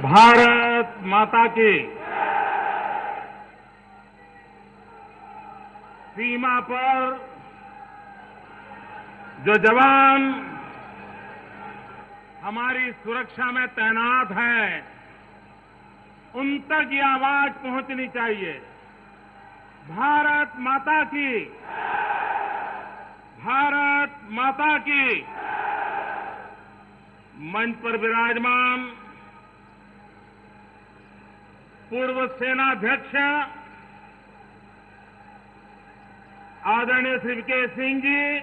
भारत माता की। सीमा पर जो जवान हमारी सुरक्षा में तैनात हैं, उन तक ये आवाज पहुंचनी चाहिए। भारत माता की, भारत माता की। मंच पर विराजमान पूर्व सेनाध्यक्ष आदरणीय श्री वीके सिंह जी,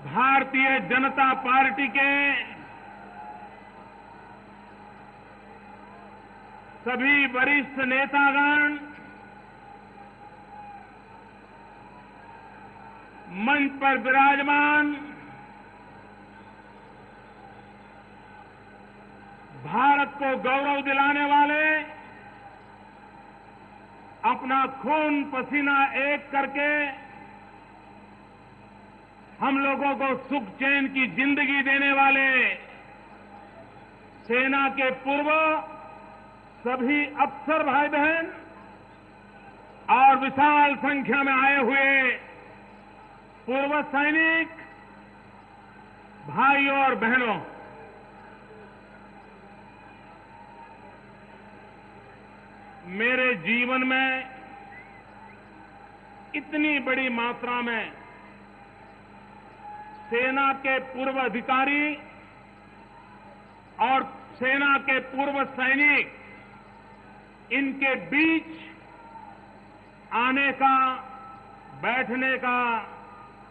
भारतीय जनता पार्टी के सभी वरिष्ठ नेतागण, मंच पर विराजमान भारत को गौरव दिलाने वाले, अपना खून पसीना एक करके हम लोगों को सुख चैन की जिंदगी देने वाले सेना के पूर्व सभी अफसर भाई बहन और विशाल संख्या में आए हुए पूर्व सैनिक भाइयों और बहनों, मेरे जीवन में इतनी बड़ी मात्रा में सेना के पूर्व अधिकारी और सेना के पूर्व सैनिक, इनके बीच आने का, बैठने का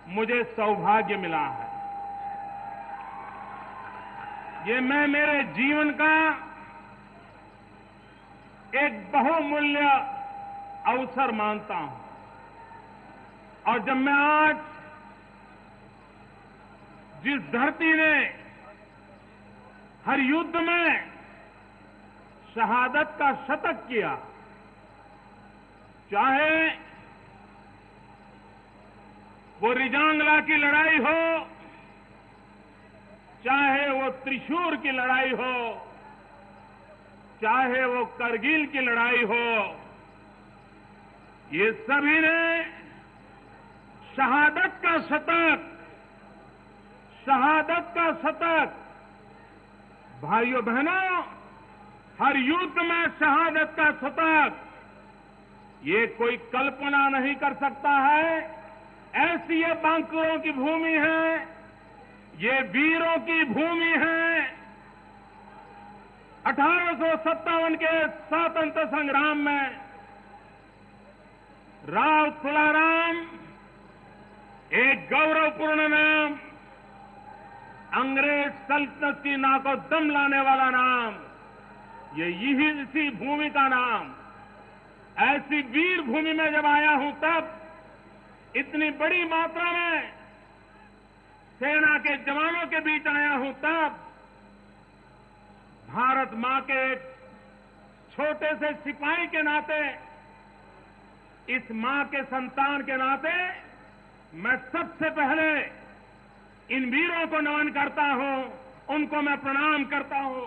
मुझे सौभाग्य मिला है। ये मैं मेरे जीवन का एक बहुमूल्य अवसर मानता हूं। और जब मैं आज जिस धरती ने हर युद्ध में शहादत का शतक किया, चाहे वो रिजांगला की लड़ाई हो, चाहे वो त्रिशूर की लड़ाई हो, चाहे वो करगिल की लड़ाई हो, ये सभी ने शहादत का शतक, शहादत का शतक, भाइयों बहनों, हर युद्ध में शहादत का शतक, ये कोई कल्पना नहीं कर सकता है। ऐसी ये बांकुरों की भूमि है, ये वीरों की भूमि है। 1857 के स्वतंत्रता संग्राम में राव तुलाराम, एक गौरवपूर्ण नाम, अंग्रेज सल्तनत की नाको दम लाने वाला नाम, ये यही इसी भूमि का नाम। ऐसी वीर भूमि में जब आया हूं, तब इतनी बड़ी मात्रा में सेना के जवानों के बीच आया हूं, तब भारत मां के एक छोटे से सिपाही के नाते, इस मां के संतान के नाते, मैं सबसे पहले इन वीरों को नमन करता हूं, उनको मैं प्रणाम करता हूं।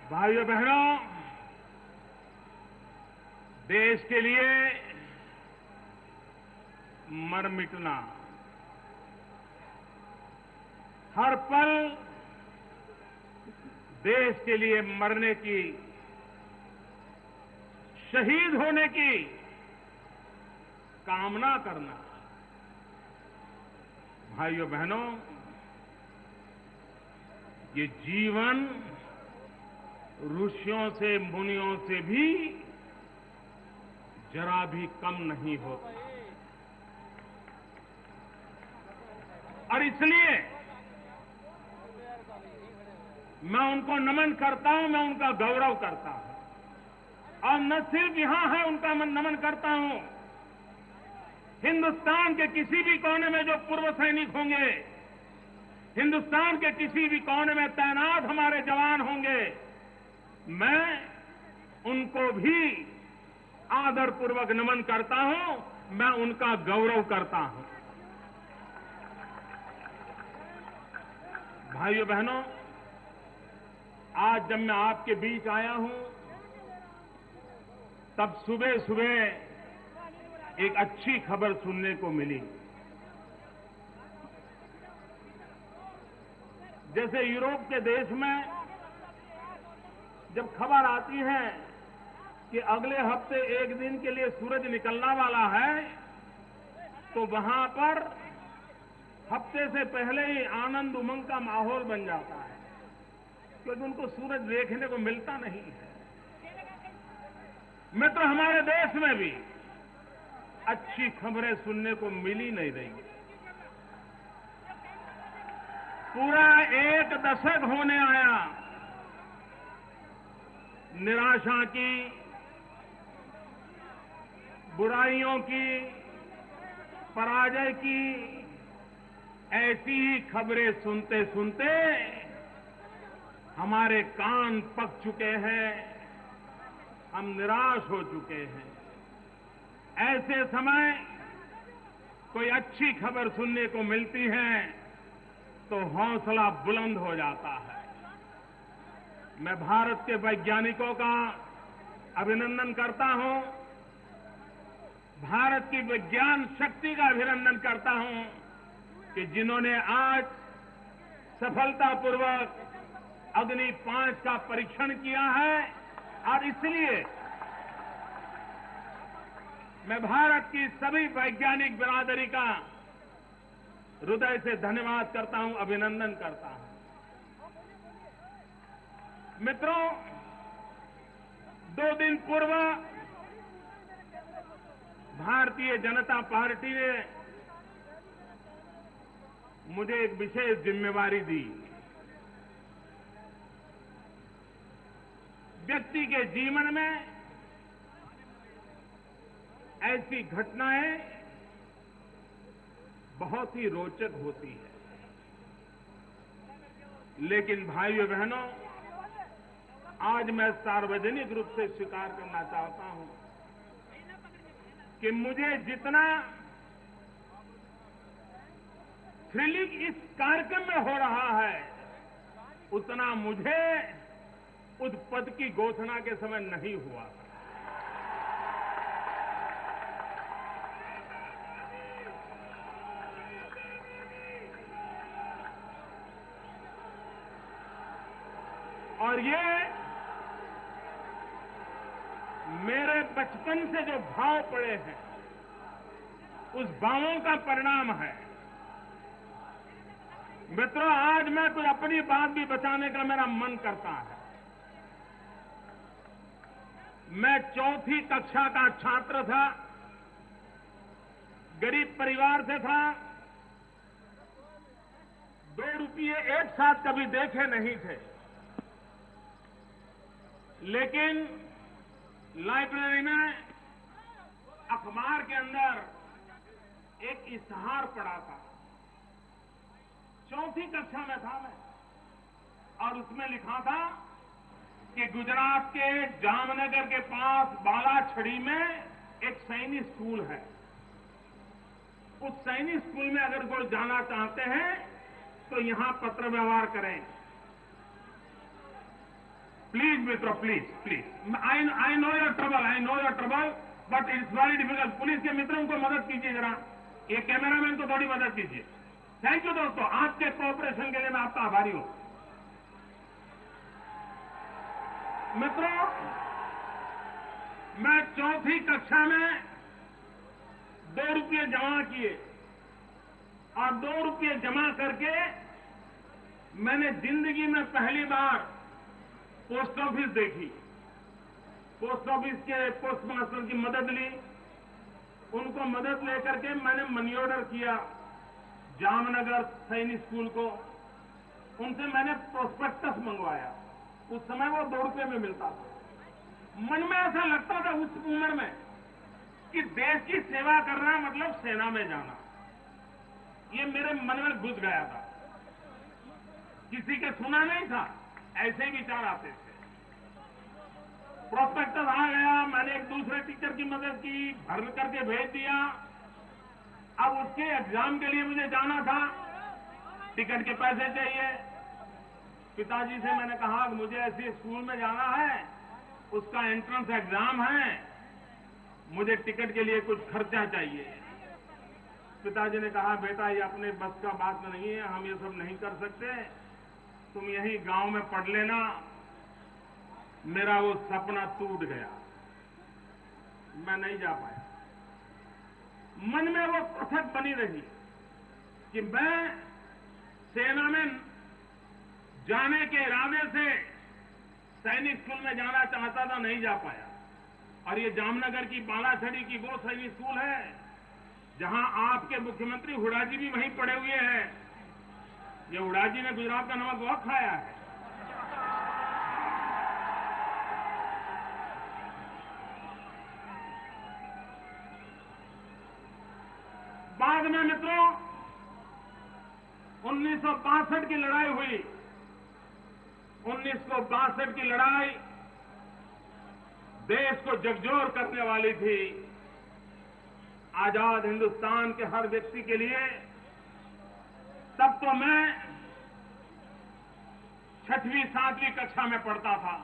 भाइयों बहनों, देश के लिए मर मिटना, हर पल देश के लिए मरने की, शहीद होने की कामना करना, भाइयों बहनों, ये जीवन ऋषियों से, मुनियों से भी जरा भी कम नहीं होता। और इसलिए मैं उनको नमन करता हूं, मैं उनका गौरव करता हूं। और न सिर्फ यहां है उनका मैं नमन करता हूं, हिंदुस्तान के किसी भी कोने में जो पूर्व सैनिक होंगे, हिंदुस्तान के किसी भी कोने में तैनात हमारे जवान होंगे, मैं उनको भी आदरपूर्वक नमन करता हूं, मैं उनका गौरव करता हूं। भाइयों बहनों, आज जब मैं आपके बीच आया हूं, तब सुबह सुबह एक अच्छी खबर सुनने को मिली। जैसे यूरोप के देश में जब खबर आती है कि अगले हफ्ते एक दिन के लिए सूरज निकलना वाला है, तो वहां पर हफ्ते से पहले ही आनंद उमंग का माहौल बन जाता है, क्योंकि उनको सूरज देखने को मिलता नहीं है। मित्र, हमारे देश में भी अच्छी खबरें सुनने को मिल ही नहीं रही। पूरा एक दशक होने आया निराशा की, बुराइयों की, पराजय की ऐसी ही खबरें सुनते सुनते हमारे कान पक चुके हैं, हम निराश हो चुके हैं। ऐसे समय कोई अच्छी खबर सुनने को मिलती है तो हौसला बुलंद हो जाता है। मैं भारत के वैज्ञानिकों का अभिनंदन करता हूं, भारत की विज्ञान शक्ति का अभिनंदन करता हूं कि जिन्होंने आज सफलतापूर्वक अग्नि 5 का परीक्षण किया है। और इसलिए मैं भारत की सभी वैज्ञानिक बिरादरी का हृदय से धन्यवाद करता हूं, अभिनंदन करता हूं। मित्रों, 2 दिन पूर्व भारतीय जनता पार्टी ने मुझे एक विशेष जिम्मेवारी दी। व्यक्ति के जीवन में ऐसी घटनाएं बहुत ही रोचक होती है, लेकिन भाइयों बहनों, आज मैं सार्वजनिक रूप से स्वीकार करना चाहता हूं कि मुझे जितना थ्रिलिंग इस कार्यक्रम में हो रहा है, उतना मुझे उस पद की घोषणा के समय नहीं हुआ। और ये मेरे बचपन से जो भाव पड़े हैं, उस भावों का परिणाम है। मित्रों, आज मैं कुछ अपनी बात भी बचाने का मेरा मन करता है। मैं 4वीं कक्षा का छात्र था, गरीब परिवार से था, 2 रुपये एक साथ कभी देखे नहीं थे, लेकिन लाइब्रेरी में अखबार के अंदर एक इश्तिहार पढ़ा था। 4वीं कक्षा में था मैं, और उसमें लिखा था कि गुजरात के जामनगर के पास बालाछड़ी में एक सैनिक स्कूल है। उस सैनिक स्कूल में अगर कोई जाना चाहते हैं तो यहां पत्र व्यवहार करें। प्लीज मित्रों, please, I know your trouble, but it's very difficult. Police के मित्रों को मदद कीजिए जरा, ये कैमरामैन को थोड़ी मदद कीजिए। थैंक यू दोस्तों, आपके कोऑपरेशन के लिए मैं आपका आभारी हूं। मित्रों, मैं 4वीं कक्षा में 2 रुपये जमा किए, और 2 रुपये जमा करके मैंने जिंदगी में पहली बार पोस्ट ऑफिस देखी। पोस्ट ऑफिस के पोस्ट मास्टर की मदद ली, उनको मदद लेकर के मैंने मनी ऑर्डर किया जामनगर सैनिक स्कूल को। उनसे मैंने प्रोस्पेक्टस मंगवाया। उस समय वो 2 रुपए में मिलता था। मन में ऐसा लगता था उस उम्र में कि देश की सेवा करना मतलब सेना में जाना। ये मेरे मन में घुस गया था। किसी के सुना नहीं था, ऐसे ही विचार आते थे। प्रोस्पेक्टस आ गया, मैंने एक दूसरे टीचर की मदद की, भर करके भेज दिया। अब उसके एग्जाम के लिए मुझे जाना था, टिकट के पैसे चाहिए। पिताजी से मैंने कहा कि मुझे ऐसे स्कूल में जाना है, उसका एंट्रेंस एग्जाम है, मुझे टिकट के लिए कुछ खर्चा चाहिए। पिताजी ने कहा, बेटा ये अपने बस का बात नहीं है, हम ये सब नहीं कर सकते, तुम यहीं गांव में पढ़ लेना। मेरा वो सपना टूट गया, मैं नहीं जा पाया। मन में वो कसक बनी रही कि मैं सेना में जाने के इरादे से सैनिक स्कूल में जाना चाहता था, नहीं जा पाया। और ये जामनगर की बालाछड़ी की वो सैनिक स्कूल है जहां आपके मुख्यमंत्री हुड्डा जी भी वहीं पढ़े हुए हैं। ये हुड्डा जी ने गुजरात का नमक बहुत खाया है। बाद में मित्रों 1962 की लड़ाई हुई। 1962 की लड़ाई देश को झकझोर करने वाली थी। आजाद हिंदुस्तान के हर व्यक्ति के लिए। तब तो मैं 6वीं 7वीं कक्षा में पढ़ता था।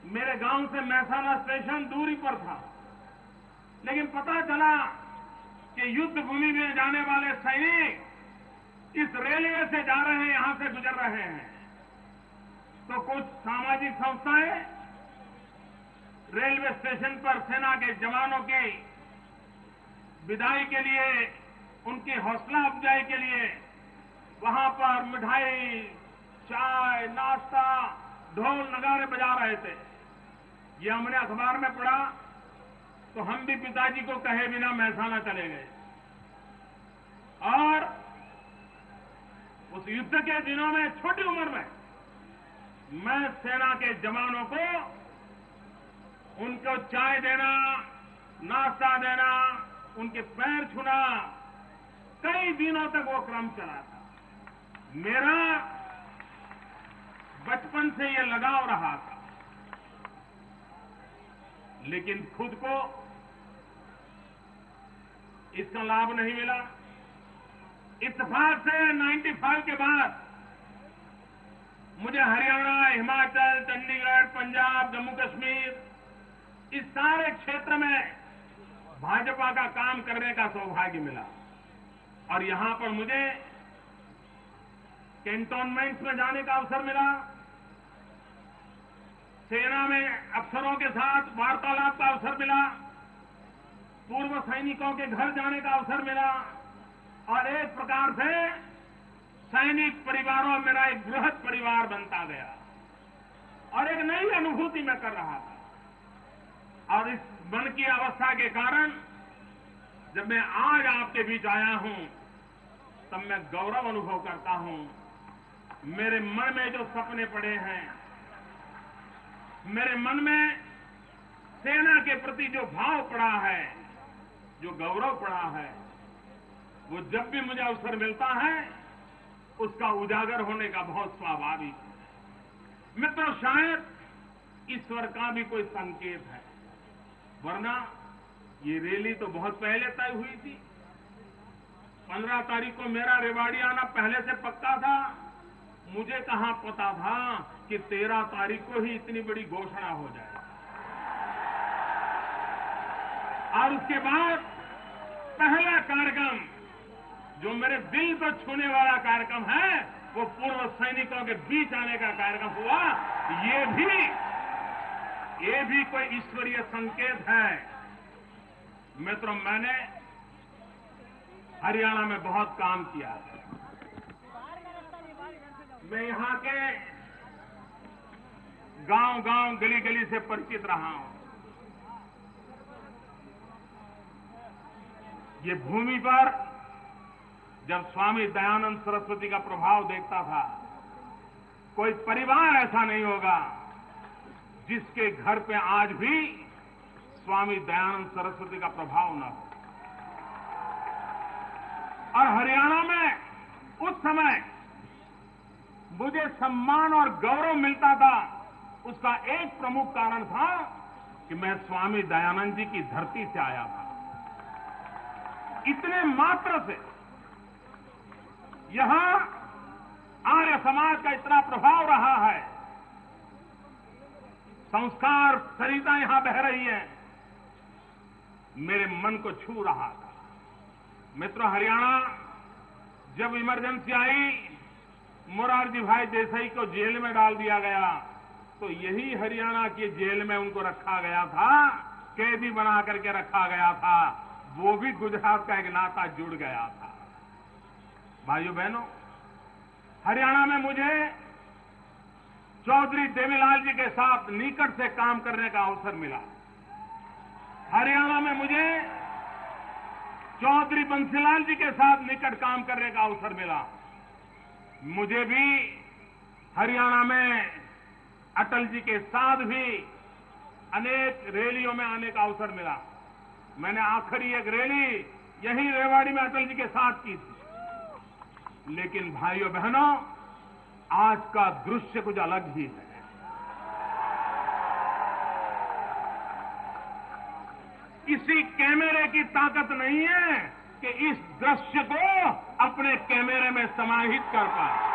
मेरे गांव से महसाना स्टेशन दूरी पर था, लेकिन पता चला कि युद्ध भूमि में जाने वाले सैनिक इस रेलवे से जा रहे हैं, यहां से गुजर रहे हैं। तो कुछ सामाजिक संस्थाएं रेलवे स्टेशन पर सेना के जवानों की विदाई के लिए, उनकी हौसला अफजाई के लिए वहां पर मिठाई, चाय, नाश्ता, ढोल नगारे बजा रहे थे। ये हमने अखबार में पढ़ा तो हम भी पिताजी को कहे बिना महसाना चले गए। और उस युद्ध के दिनों में छोटी उम्र में मैं सेना के जवानों को उनको चाय देना, नाश्ता देना, उनके पैर छूना, कई दिनों तक वो क्रम चला था। मेरा बचपन से ये लगाव रहा था, लेकिन खुद को इसका लाभ नहीं मिला। इत्तेफाक से 95 के बाद मुझे हरियाणा, हिमाचल, चंडीगढ़, पंजाब, जम्मू कश्मीर, इस सारे क्षेत्र में भाजपा का काम करने का सौभाग्य मिला। और यहां पर मुझे कैंटोनमेंट्स में जाने का अवसर मिला, सेना में अफसरों के साथ वार्तालाप का अवसर मिला, पूर्व सैनिकों के घर जाने का अवसर मिला, और एक प्रकार से सैनिक परिवारों मेरा एक बृहद परिवार बनता गया और एक नई अनुभूति मैं कर रहा था। और इस मन की अवस्था के कारण जब मैं आज आपके बीच आया हूं तब मैं गौरव अनुभव करता हूं। मेरे मन में जो सपने पड़े हैं, मेरे मन में सेना के प्रति जो भाव पड़ा है, जो गौरव पड़ा है, वो जब भी मुझे अवसर मिलता है उसका उजागर होने का बहुत स्वाभाविक है। मित्रों, शायद ईश्वर का भी कोई संकेत है, वरना ये रैली तो बहुत पहले तय हुई थी। 15 तारीख को मेरा रेवाड़ी आना पहले से पक्का था। मुझे कहां पता था कि 13 तारीख को ही इतनी बड़ी घोषणा हो जाए। और उसके बाद पहला कार्यक्रम जो मेरे दिल को छूने वाला कार्यक्रम है, वो पूर्व सैनिकों के बीच आने का कार्यक्रम हुआ। ये भी कोई ईश्वरीय संकेत है। मित्रों, मैंने हरियाणा में बहुत काम किया है। मैं यहां के गांव-गांव, गली-गली से परिचित रहा हूं। ये भूमि पर जब स्वामी दयानंद सरस्वती का प्रभाव देखता था, कोई परिवार ऐसा नहीं होगा जिसके घर पे आज भी स्वामी दयानंद सरस्वती का प्रभाव न हो। और हरियाणा में उस समय मुझे सम्मान और गौरव मिलता था, उसका एक प्रमुख कारण था कि मैं स्वामी दयानंद जी की धरती से आया था। इतने मात्र से यहां आर्य समाज का इतना प्रभाव रहा है, संस्कार सरिता यहां बह रही है, मेरे मन को छू रहा था। मित्रों, हरियाणा जब इमरजेंसी आई, मोरारजी भाई देसाई को जेल में डाल दिया गया, तो यही हरियाणा की जेल में उनको रखा गया था, कैदी बना करके रखा गया था। वो भी गुजरात का एक नाता जुड़ गया था। भाइयों बहनों, हरियाणा में मुझे चौधरी देवीलाल जी के साथ निकट से काम करने का अवसर मिला। हरियाणा में मुझे चौधरी बंसीलाल जी के साथ निकट काम करने का अवसर मिला। मुझे भी हरियाणा में अटल जी के साथ भी अनेक रैलियों में आने का अवसर मिला। मैंने आखिरी एक रैली यही रेवाड़ी में अटल जी के साथ की थी। लेकिन भाइयों बहनों, आज का दृश्य कुछ अलग ही है। किसी कैमरे की ताकत नहीं है कि इस दृश्य को अपने कैमरे में समाहित कर पाए।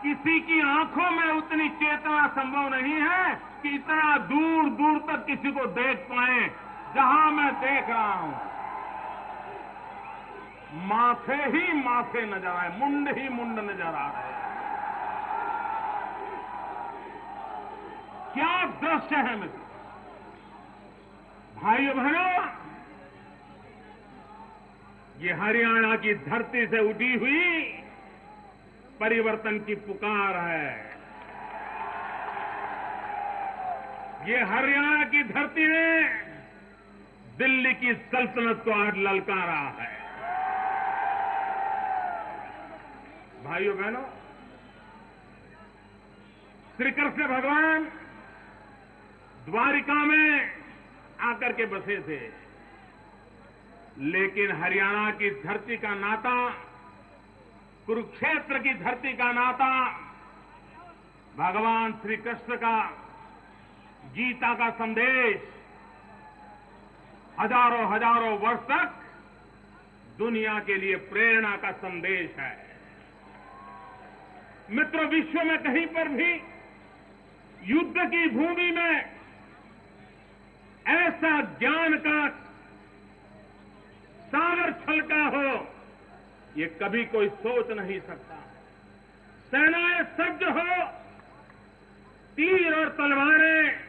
किसी की आंखों में उतनी चेतना संभव नहीं है कि इतना दूर दूर तक किसी को देख पाए जहां मैं देख रहा हूं। माथे ही माथे नजर आए, मुंड ही मुंड नजर आ रहे हैं। क्या दृश्य है मित्र। भाइयों बहनों, ये हरियाणा की धरती से उठी हुई परिवर्तन की पुकार है। ये हरियाणा की धरती ने दिल्ली की सल्तनत को आज ललकारा है। भाइयों बहनों, श्री कृष्ण भगवान द्वारिका में आकर के बसे थे, लेकिन हरियाणा की धरती का नाता, कुरुक्षेत्र की धरती का नाता, भगवान श्री कृष्ण का गीता का संदेश हजारों हजारों वर्ष तक दुनिया के लिए प्रेरणा का संदेश है। मित्रों, विश्व में कहीं पर भी युद्ध की भूमि में ऐसा ज्ञान का सागर छलका हो, ये कभी कोई सोच नहीं सकता। सेनाएं सज्ज हो, तीर और तलवारें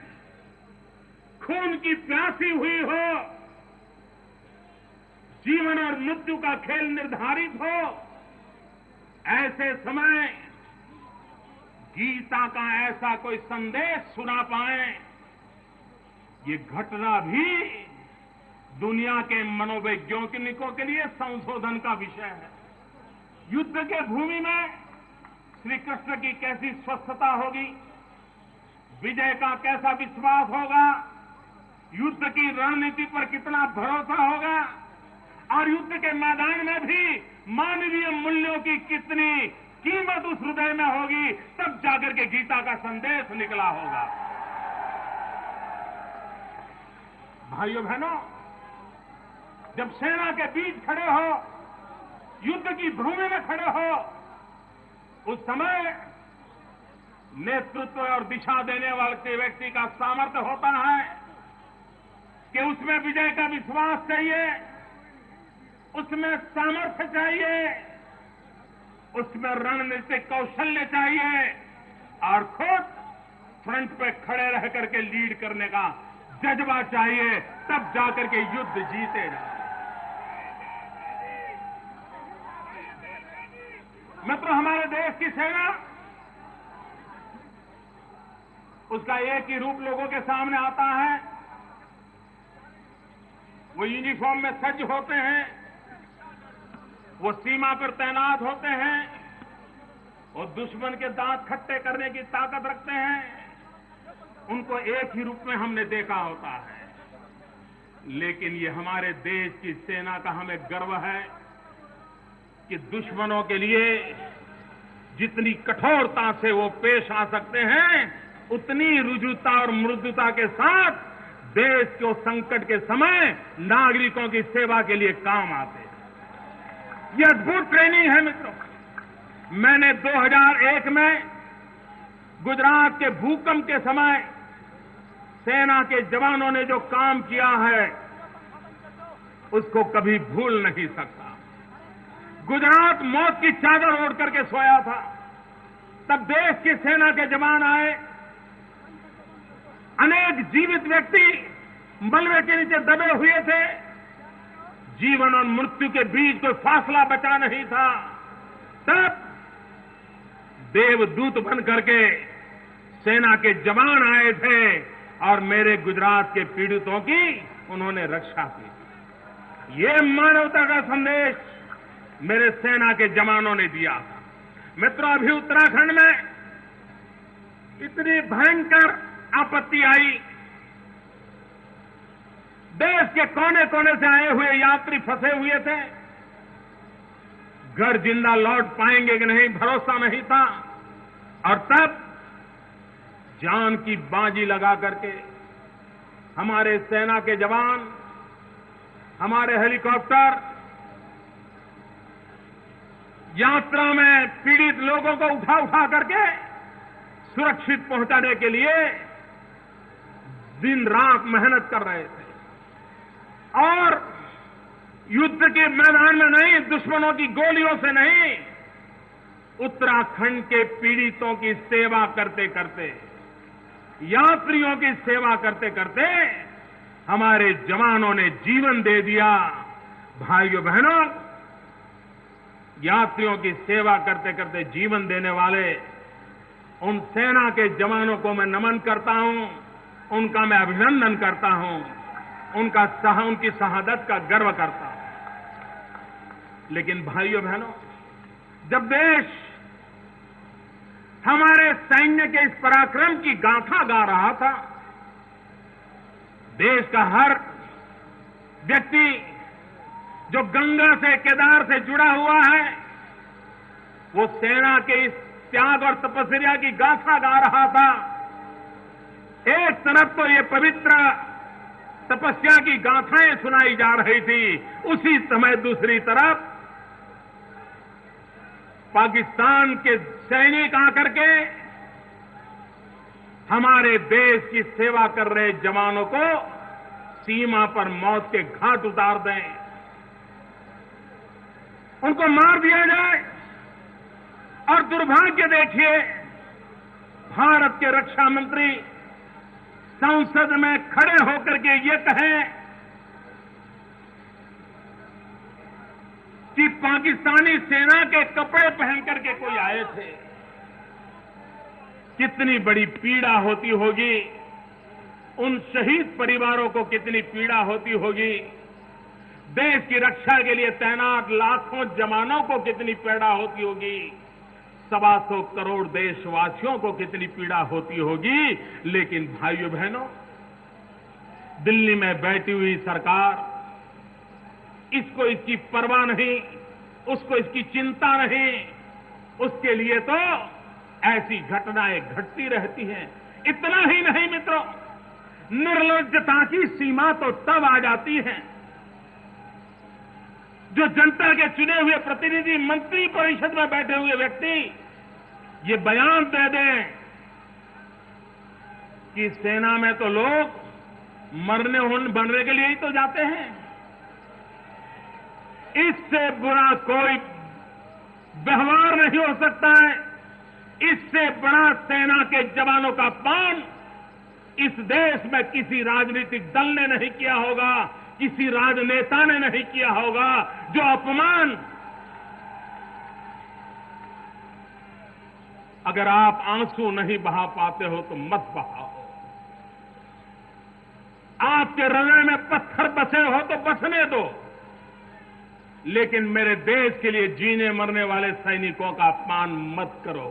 खून की प्यासी हुई हो, जीवन और मृत्यु का खेल निर्धारित हो, ऐसे समय गीता का ऐसा कोई संदेश सुना पाए, ये घटना भी दुनिया के मनोवैज्ञानिकों के लिए संशोधन का विषय है। युद्ध के भूमि में श्री कृष्ण की कैसी स्वस्थता होगी, विजय का कैसा विश्वास होगा, युद्ध की रणनीति पर कितना भरोसा होगा, और युद्ध के मैदान में भी मानवीय मूल्यों की कितनी कीमत उस हृदय में होगी, तब जाकर के गीता का संदेश निकला होगा। भाइयों बहनों, जब सेना के बीच खड़े हो, युद्ध की भूमि में खड़े हो, उस समय नेतृत्व और दिशा देने वाले व्यक्ति का सामर्थ्य होता है कि उसमें विजय का विश्वास चाहिए, उसमें सामर्थ्य चाहिए, उसमें रणनीतिक कौशल्य चाहिए, और खुद फ्रंट पे खड़े रह करके लीड करने का जज्बा चाहिए, तब जाकर के युद्ध जीते जाए। मित्रों, हमारे देश की सेना, उसका एक ही रूप लोगों के सामने आता है, वो यूनिफॉर्म में सज्ज होते हैं, वो सीमा पर तैनात होते हैं, वो दुश्मन के दांत खट्टे करने की ताकत रखते हैं। उनको एक ही रूप में हमने देखा होता है, लेकिन ये हमारे देश की सेना का हमें गर्व है कि दुश्मनों के लिए जितनी कठोरता से वो पेश आ सकते हैं, उतनी रुजुता और मृदुता के साथ देश को संकट के समय नागरिकों की सेवा के लिए काम आते हैं। ये अद्भुत ट्रेनिंग है मित्रों। मैंने 2001 में गुजरात के भूकंप के समय सेना के जवानों ने जो काम किया है, उसको कभी भूल नहीं सकता। गुजरात मौत की चादर ओढ़ करके सोया था, तब देश की सेना के जवान आए। अनेक जीवित व्यक्ति मलबे के नीचे दबे हुए थे। जीवन और मृत्यु के बीच कोई फासला बचा नहीं था। तब देवदूत बन करके सेना के जवान आए थे और मेरे गुजरात के पीड़ितों की उन्होंने रक्षा की। ये मानवता का संदेश मेरे सेना के जवानों ने दिया था। मित्रों, अभी उत्तराखंड में इतनी भयंकर आपत्ति आई। देश के कोने कोने से आए हुए यात्री फंसे हुए थे। घर जिंदा लौट पाएंगे कि नहीं भरोसा नहीं था। और तब जान की बाजी लगा करके हमारे सेना के जवान, हमारे हेलीकॉप्टर यात्रा में पीड़ित लोगों को उठा उठा करके सुरक्षित पहुंचाने के लिए दिन रात मेहनत कर रहे थे। और युद्ध के मैदान में नहीं, दुश्मनों की गोलियों से नहीं, उत्तराखंड के पीड़ितों की सेवा करते करते, यात्रियों की सेवा करते करते हमारे जवानों ने जीवन दे दिया। भाइयों बहनों, यात्रियों की सेवा करते करते जीवन देने वाले उन सेना के जवानों को मैं नमन करता हूं, उनका मैं अभिनंदन करता हूं, उनकी शहादत का गर्व करता हूं। लेकिन भाइयों बहनों, जब देश हमारे सैन्य के इस पराक्रम की गाथा गा रहा था, देश का हर व्यक्ति जो गंगा से, केदार से जुड़ा हुआ है, वो सेना के इस त्याग और तपस्या की गाथा गा रहा था। एक तरफ तो ये पवित्र तपस्या की गाथाएं सुनाई जा रही थी, उसी समय दूसरी तरफ पाकिस्तान के सैनिक आकर के हमारे देश की सेवा कर रहे जवानों को सीमा पर मौत के घाट उतार दें, उनको मार दिया जाए। और दुर्भाग्य देखिए, भारत के रक्षा मंत्री संसद में खड़े होकर के ये कहें कि पाकिस्तानी सेना के कपड़े पहन करके कोई आए थे। कितनी बड़ी पीड़ा होती होगी, उन शहीद परिवारों को कितनी पीड़ा होती होगी, देश की रक्षा के लिए तैनात लाखों जवानों को कितनी पीड़ा होती होगी, 125 करोड़ देशवासियों को कितनी पीड़ा होती होगी। लेकिन भाइयों बहनों, दिल्ली में बैठी हुई सरकार, इसको इसकी परवाह नहीं, उसको इसकी चिंता नहीं। उसके लिए तो ऐसी घटनाएं घटती रहती हैं। इतना ही नहीं मित्रों, निर्लज्जता की सीमा तो तब आ जाती है जो जनता के चुने हुए प्रतिनिधि मंत्री परिषद में बैठे हुए व्यक्ति ये बयान दे दें कि सेना में तो लोग बनने के लिए ही तो जाते हैं। इससे बुरा कोई व्यवहार नहीं हो सकता है। इससे बड़ा सेना के जवानों का अपमान इस देश में किसी राजनीतिक दल ने नहीं किया होगा, किसी राजनेता ने नहीं किया होगा। जो अपमान, अगर आप आंसू नहीं बहा पाते हो तो मत बहाओ। आप आपके हृदय में पत्थर बसे हो तो बसने दो, लेकिन मेरे देश के लिए जीने मरने वाले सैनिकों का अपमान मत करो।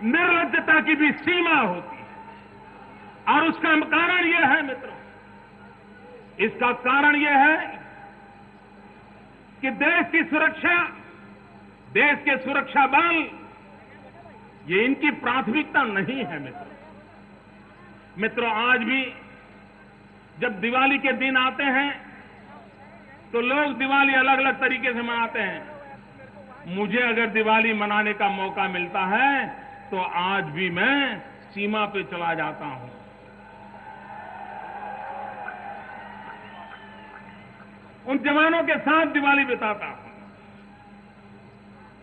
निर्लज्जता की भी सीमा होती है और उसका कारण यह है मित्रों, इसका कारण यह है कि देश की सुरक्षा, देश के सुरक्षा बल, ये इनकी प्राथमिकता नहीं है मित्रों, आज भी जब दिवाली के दिन आते हैं तो लोग दिवाली अलग अलग तरीके से मनाते हैं। मुझे अगर दिवाली मनाने का मौका मिलता है तो आज भी मैं सीमा पे चला जाता हूं। उन जवानों के साथ दिवाली बिताता हूं,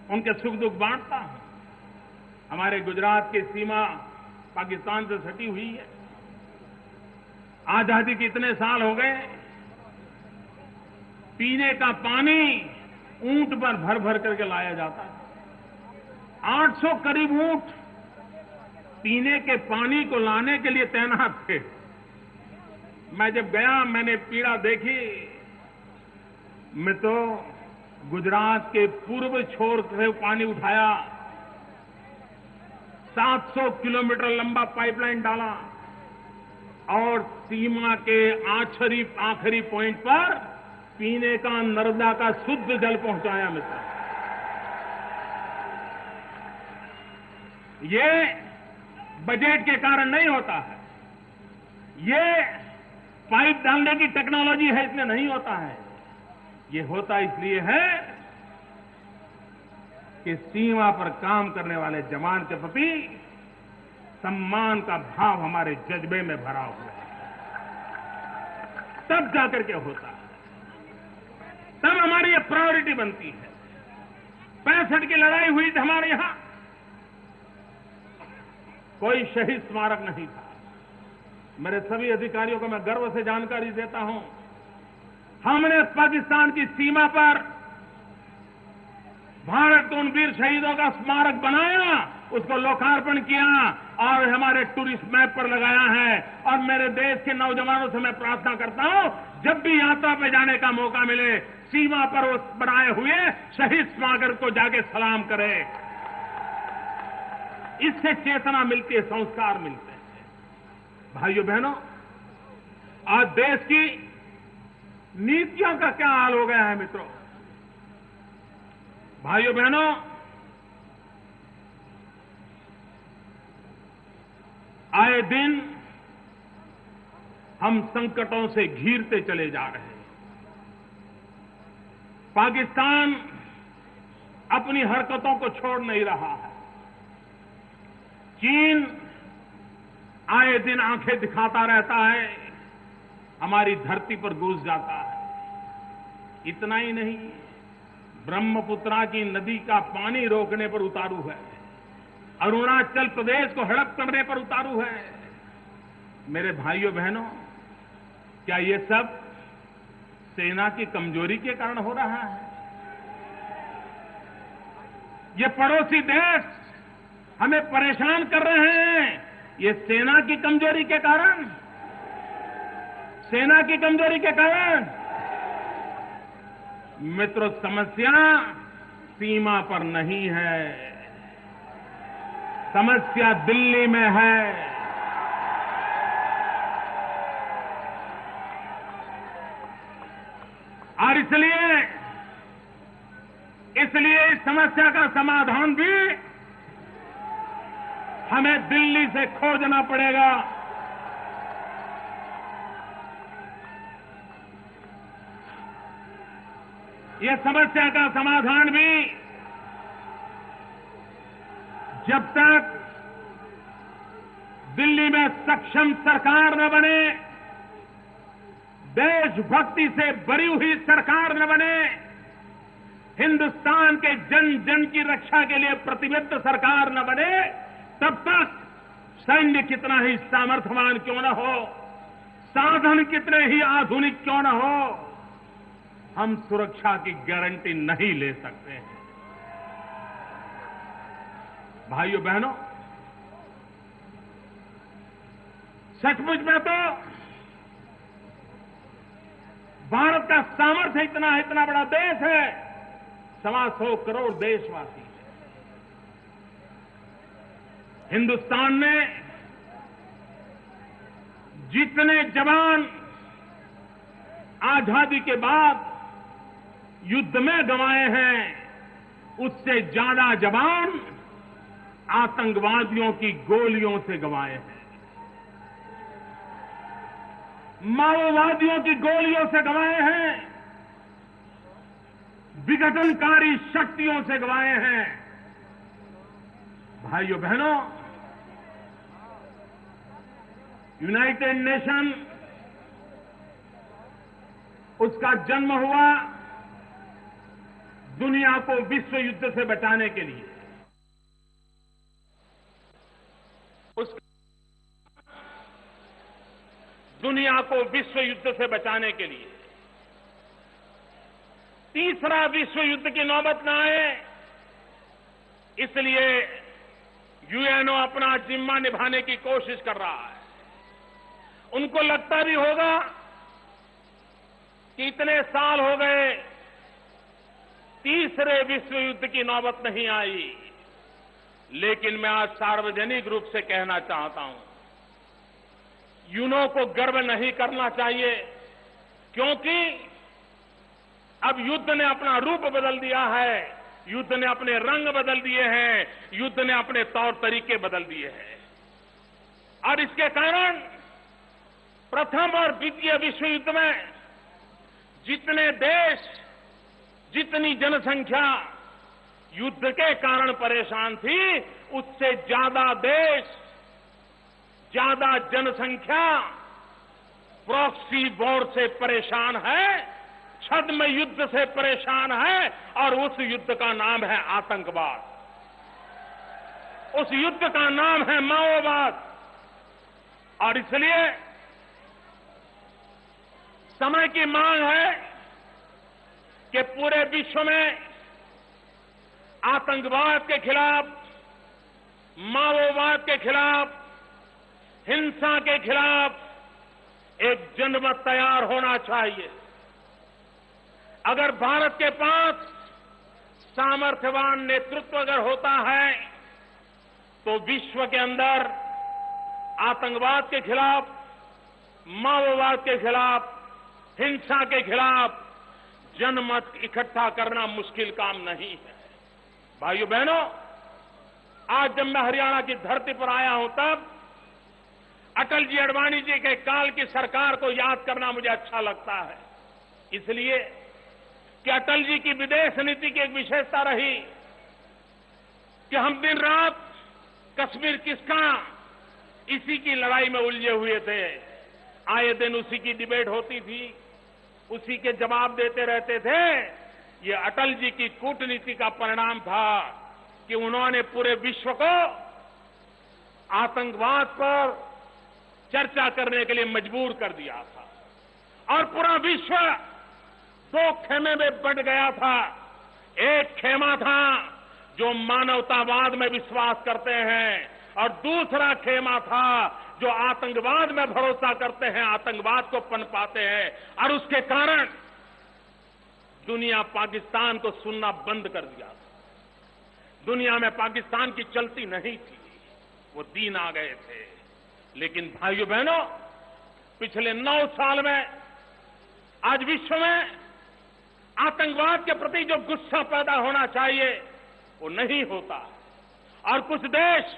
उनके सुख दुख बांटता हूं। हमारे गुजरात की सीमा पाकिस्तान से सटी हुई है। आजादी के इतने साल हो गए, पीने का पानी ऊंट पर भर भर करके लाया जाता है। 800 करीब ऊंट पीने के पानी को लाने के लिए तैनात थे। मैं जब गया, मैंने पीड़ा देखी। मैं तो गुजरात के पूर्व छोर से पानी उठाया, 700 किलोमीटर लंबा पाइपलाइन डाला और सीमा के आखिरी पॉइंट पर पीने का नर्मदा का शुद्ध जल पहुंचाया मित्र। ये बजट के कारण नहीं होता है, ये पाइप डालने की टेक्नोलॉजी है इसलिए नहीं होता है। ये होता इसलिए है कि सीमा पर काम करने वाले जवान के प्रति सम्मान का भाव हमारे जज्बे में भरा हुआ है। तब जाकर के होता है, तब हमारी ये प्रायोरिटी बनती है। 65 की लड़ाई हुई थी हमारे यहां, कोई शहीद स्मारक नहीं था। मेरे सभी अधिकारियों को मैं गर्व से जानकारी देता हूं, हमने पाकिस्तान की सीमा पर भारत के उन वीर शहीदों का स्मारक बनाया, उसको लोकार्पण किया और हमारे टूरिस्ट मैप पर लगाया है। और मेरे देश के नौजवानों से मैं प्रार्थना करता हूं, जब भी यात्रा पे जाने का मौका मिले, सीमा पर उस बनाए हुए शहीद स्मारक को जाके सलाम करें। इससे चेतना मिलती है, संस्कार मिलते हैं। भाइयों बहनों, आज देश की नीतियों का क्या हाल हो गया है मित्रों। भाइयों बहनों, आए दिन हम संकटों से घिरते चले जा रहे हैं। पाकिस्तान अपनी हरकतों को छोड़ नहीं रहा है। चीन आए दिन आंखें दिखाता रहता है, हमारी धरती पर घुस जाता है। इतना ही नहीं, ब्रह्मपुत्रा की नदी का पानी रोकने पर उतारू है, अरुणाचल प्रदेश को हड़प करने पर उतारू है। मेरे भाइयों बहनों, क्या ये सब सेना की कमजोरी के कारण हो रहा है? ये पड़ोसी देश हमें परेशान कर रहे हैं, ये सेना की कमजोरी के कारण, सेना की कमजोरी के कारण। मित्रों, समस्या सीमा पर नहीं है, समस्या दिल्ली में है। और इसलिए इस समस्या का समाधान भी हमें दिल्ली से खोजना पड़ेगा। यह समस्या का समाधान भी जब तक दिल्ली में सक्षम सरकार न बने, देशभक्ति से भरी हुई सरकार न बने, हिंदुस्तान के जन जन की रक्षा के लिए प्रतिबद्ध सरकार न बने, तब तक सैन्य कितना ही सामर्थ्यवान क्यों न हो, साधन कितने ही आधुनिक क्यों न हो, हम सुरक्षा की गारंटी नहीं ले सकते हैं। भाइयों बहनों, सचमुच में तो भारत का सामर्थ्य इतना बड़ा देश है, 125 करोड़ देशवासी हैं। हिंदुस्तान ने जितने जवान आजादी के बाद युद्ध में गंवाए हैं, उससे ज्यादा जवान आतंकवादियों की गोलियों से गंवाए हैं, माओवादियों की गोलियों से गंवाए हैं, विघटनकारी शक्तियों से गंवाए हैं। भाइयों बहनों, यूनाइटेड नेशन उसका जन्म हुआ दुनिया को विश्व युद्ध से बचाने के लिए। दुनिया को विश्व युद्ध से बचाने के लिए। तीसरा विश्व युद्ध की नौबत न आए, इसलिए यूएनओ अपना जिम्मा निभाने की कोशिश कर रहा है। उनको लगता भी होगा कि इतने साल हो गए, तीसरे विश्व युद्ध की नौबत नहीं आई, लेकिन मैं आज सार्वजनिक रूप से कहना चाहता हूं, यूएनओ को गर्व नहीं करना चाहिए, क्योंकि अब युद्ध ने अपना रूप बदल दिया है, युद्ध ने अपने रंग बदल दिए हैं, युद्ध ने अपने तौर तरीके बदल दिए हैं। और इसके कारण प्रथम और द्वितीय विश्व युद्ध में जितने देश, जितनी जनसंख्या युद्ध के कारण परेशान थी, उससे ज्यादा देश, ज्यादा जनसंख्या प्रॉक्सी वॉर से परेशान है, छद्म युद्ध से परेशान है, और उस युद्ध का नाम है आतंकवाद, उस युद्ध का नाम है माओवाद। और इसलिए समय की मांग है कि पूरे विश्व में आतंकवाद के खिलाफ, माओवाद के खिलाफ, हिंसा के खिलाफ एक जनमत तैयार होना चाहिए। अगर भारत के पास सामर्थ्यवान नेतृत्व अगर होता है, तो विश्व के अंदर आतंकवाद के खिलाफ, माओवाद के खिलाफ, हिंसा के खिलाफ जनमत इकट्ठा करना मुश्किल काम नहीं है। भाइयों बहनों, आज जब मैं हरियाणा की धरती पर आया हूं, तब अटल जी अडवाणी जी के काल की सरकार को याद करना मुझे अच्छा लगता है, इसलिए कि अटल जी की विदेश नीति की एक विशेषता रही कि हम दिन रात कश्मीर किसका, इसी की लड़ाई में उलझे हुए थे। आए दिन उसी की डिबेट होती थी, उसी के जवाब देते रहते थे। ये अटल जी की कूटनीति का परिणाम था कि उन्होंने पूरे विश्व को आतंकवाद पर चर्चा करने के लिए मजबूर कर दिया था, और पूरा विश्व दो खेमे में बंट गया था। एक खेमा था जो मानवतावाद में विश्वास करते हैं, और दूसरा खेमा था जो आतंकवाद में भरोसा करते हैं, आतंकवाद को पनपाते हैं। और उसके कारण दुनिया पाकिस्तान को सुनना बंद कर दिया था। दुनिया में पाकिस्तान की चलती नहीं थी, वो दिन आ गए थे। लेकिन भाइयों बहनों, पिछले 9 साल में आज विश्व में आतंकवाद के प्रति जो गुस्सा पैदा होना चाहिए, वो नहीं होता, और कुछ देश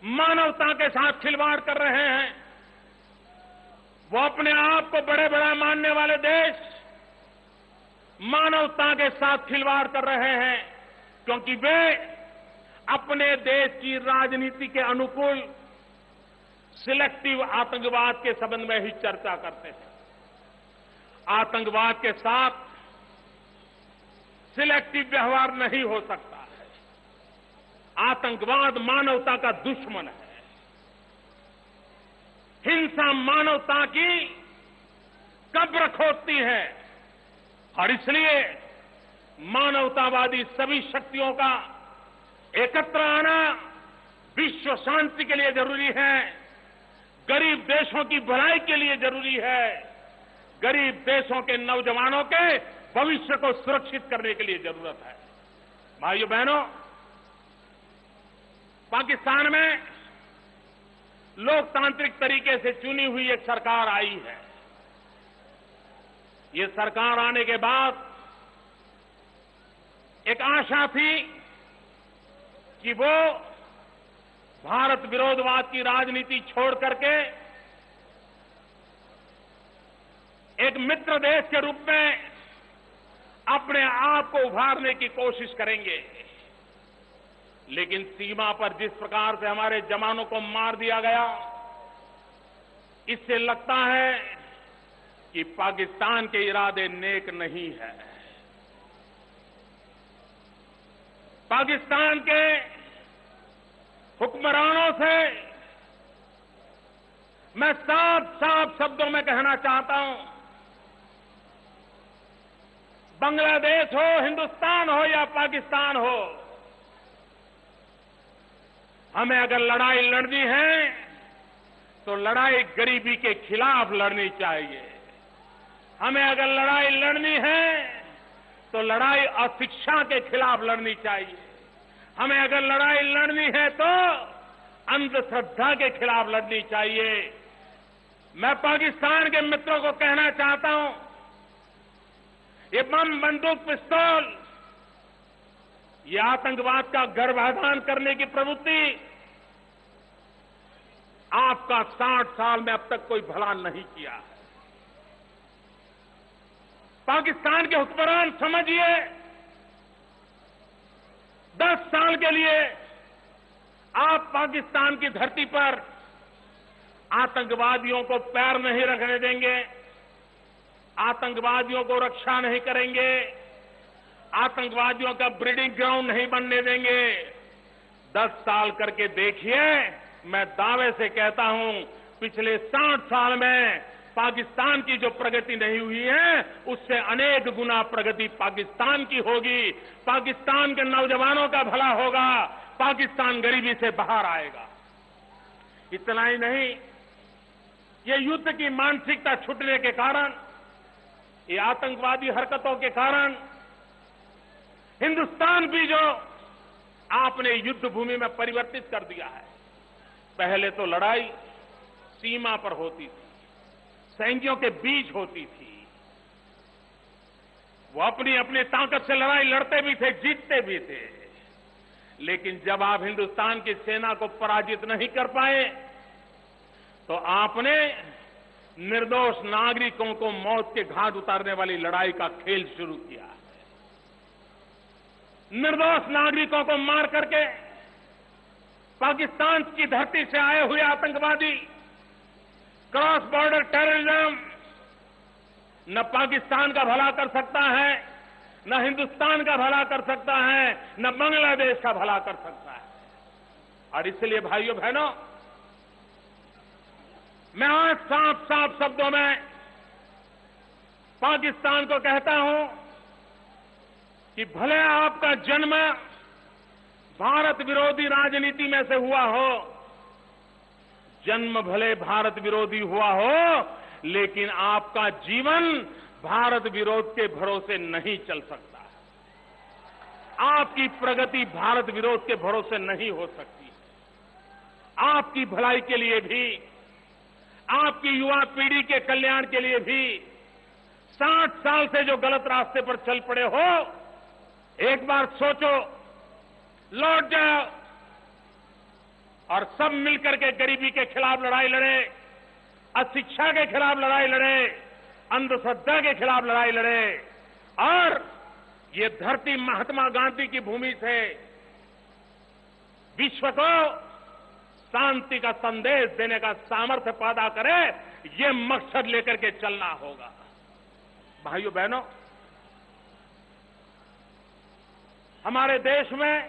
मानवता के साथ खिलवाड़ कर रहे हैं। वो अपने आप को बड़े बड़ा मानने वाले देश मानवता के साथ खिलवाड़ कर रहे हैं, क्योंकि वे अपने देश की राजनीति के अनुकूल सिलेक्टिव आतंकवाद के संबंध में ही चर्चा करते हैं। आतंकवाद के साथ सिलेक्टिव व्यवहार नहीं हो सकता है। आतंकवाद मानवता का दुश्मन है। हिंसा मानवता की कब्र खोदती है, और इसलिए मानवतावादी सभी शक्तियों का एकत्र आना विश्व शांति के लिए जरूरी है। गरीब देशों की भलाई के लिए जरूरी है, गरीब देशों के नौजवानों के भविष्य को सुरक्षित करने के लिए जरूरत है। भाइयों बहनों, पाकिस्तान में लोकतांत्रिक तरीके से चुनी हुई एक सरकार आई है। ये सरकार आने के बाद एक आशा थी कि वो भारत विरोधवाद की राजनीति छोड़ करके एक मित्र देश के रूप में अपने आप को उभारने की कोशिश करेंगे। लेकिन सीमा पर जिस प्रकार से हमारे जवानों को मार दिया गया, इससे लगता है कि पाकिस्तान के इरादे नेक नहीं है। पाकिस्तान के हुक्मरानों से मैं साफ साफ शब्दों में कहना चाहता हूं, बांग्लादेश हो, हिंदुस्तान हो या पाकिस्तान हो, हमें अगर लड़ाई लड़नी है तो लड़ाई गरीबी के खिलाफ लड़नी चाहिए। हमें अगर लड़ाई लड़नी है तो लड़ाई अशिक्षा के खिलाफ लड़नी चाहिए। हमें अगर लड़ाई लड़नी है तो अंधश्रद्धा के खिलाफ लड़नी चाहिए। मैं पाकिस्तान के मित्रों को कहना चाहता हूं, ये बम, बंदूक, पिस्तौल, ये आतंकवाद का गर्भाधान करने की प्रवृत्ति आपका 60 साल में अब तक कोई भला नहीं किया है। पाकिस्तान के हुक्मरान समझिए, 10 साल के लिए आप पाकिस्तान की धरती पर आतंकवादियों को पैर नहीं रखने देंगे, आतंकवादियों को रक्षा नहीं करेंगे, आतंकवादियों का ब्रीडिंग ग्राउंड नहीं बनने देंगे। 10 साल करके देखिए, मैं दावे से कहता हूं, पिछले 60 साल में पाकिस्तान की जो प्रगति नहीं हुई है, उससे अनेक गुना प्रगति पाकिस्तान की होगी। पाकिस्तान के नौजवानों का भला होगा, पाकिस्तान गरीबी से बाहर आएगा। इतना ही नहीं, ये युद्ध की मानसिकता छूटने के कारण, ये आतंकवादी हरकतों के कारण हिंदुस्तान भी जो आपने युद्ध भूमि में परिवर्तित कर दिया है। पहले तो लड़ाई सीमा पर होती थी, सैनिकों के बीच होती थी, वो अपनी अपनी ताकत से लड़ाई लड़ते भी थे, जीतते भी थे। लेकिन जब आप हिंदुस्तान की सेना को पराजित नहीं कर पाए, तो आपने निर्दोष नागरिकों को मौत के घाट उतारने वाली लड़ाई का खेल शुरू किया। निर्दोष नागरिकों को मार करके पाकिस्तान की धरती से आए हुए आतंकवादी, क्रॉस बॉर्डर टेररिज्म न पाकिस्तान का भला कर सकता है, न हिंदुस्तान का भला कर सकता है, न बांग्लादेश का भला कर सकता है। और इसलिए भाइयों बहनों, मैं आज साफ साफ शब्दों में पाकिस्तान को कहता हूं कि भले आपका जन्म भारत विरोधी राजनीति में से हुआ हो, जन्म भले भारत विरोधी हुआ हो, लेकिन आपका जीवन भारत विरोध के भरोसे नहीं चल सकता। आपकी प्रगति भारत विरोध के भरोसे नहीं हो सकती। आपकी भलाई के लिए भी, आपकी युवा पीढ़ी के कल्याण के लिए भी 60 साल से जो गलत रास्ते पर चल पड़े हो, एक बार सोचो, लौट जाओ और सब मिलकर के गरीबी के खिलाफ लड़ाई लड़े, अशिक्षा के खिलाफ लड़ाई लड़े, अंधश्रद्धा के खिलाफ लड़ाई लड़े और ये धरती महात्मा गांधी की भूमि से विश्व को शांति का संदेश देने का सामर्थ्य पैदा करे, ये मकसद लेकर के चलना होगा। भाइयों बहनों, हमारे देश में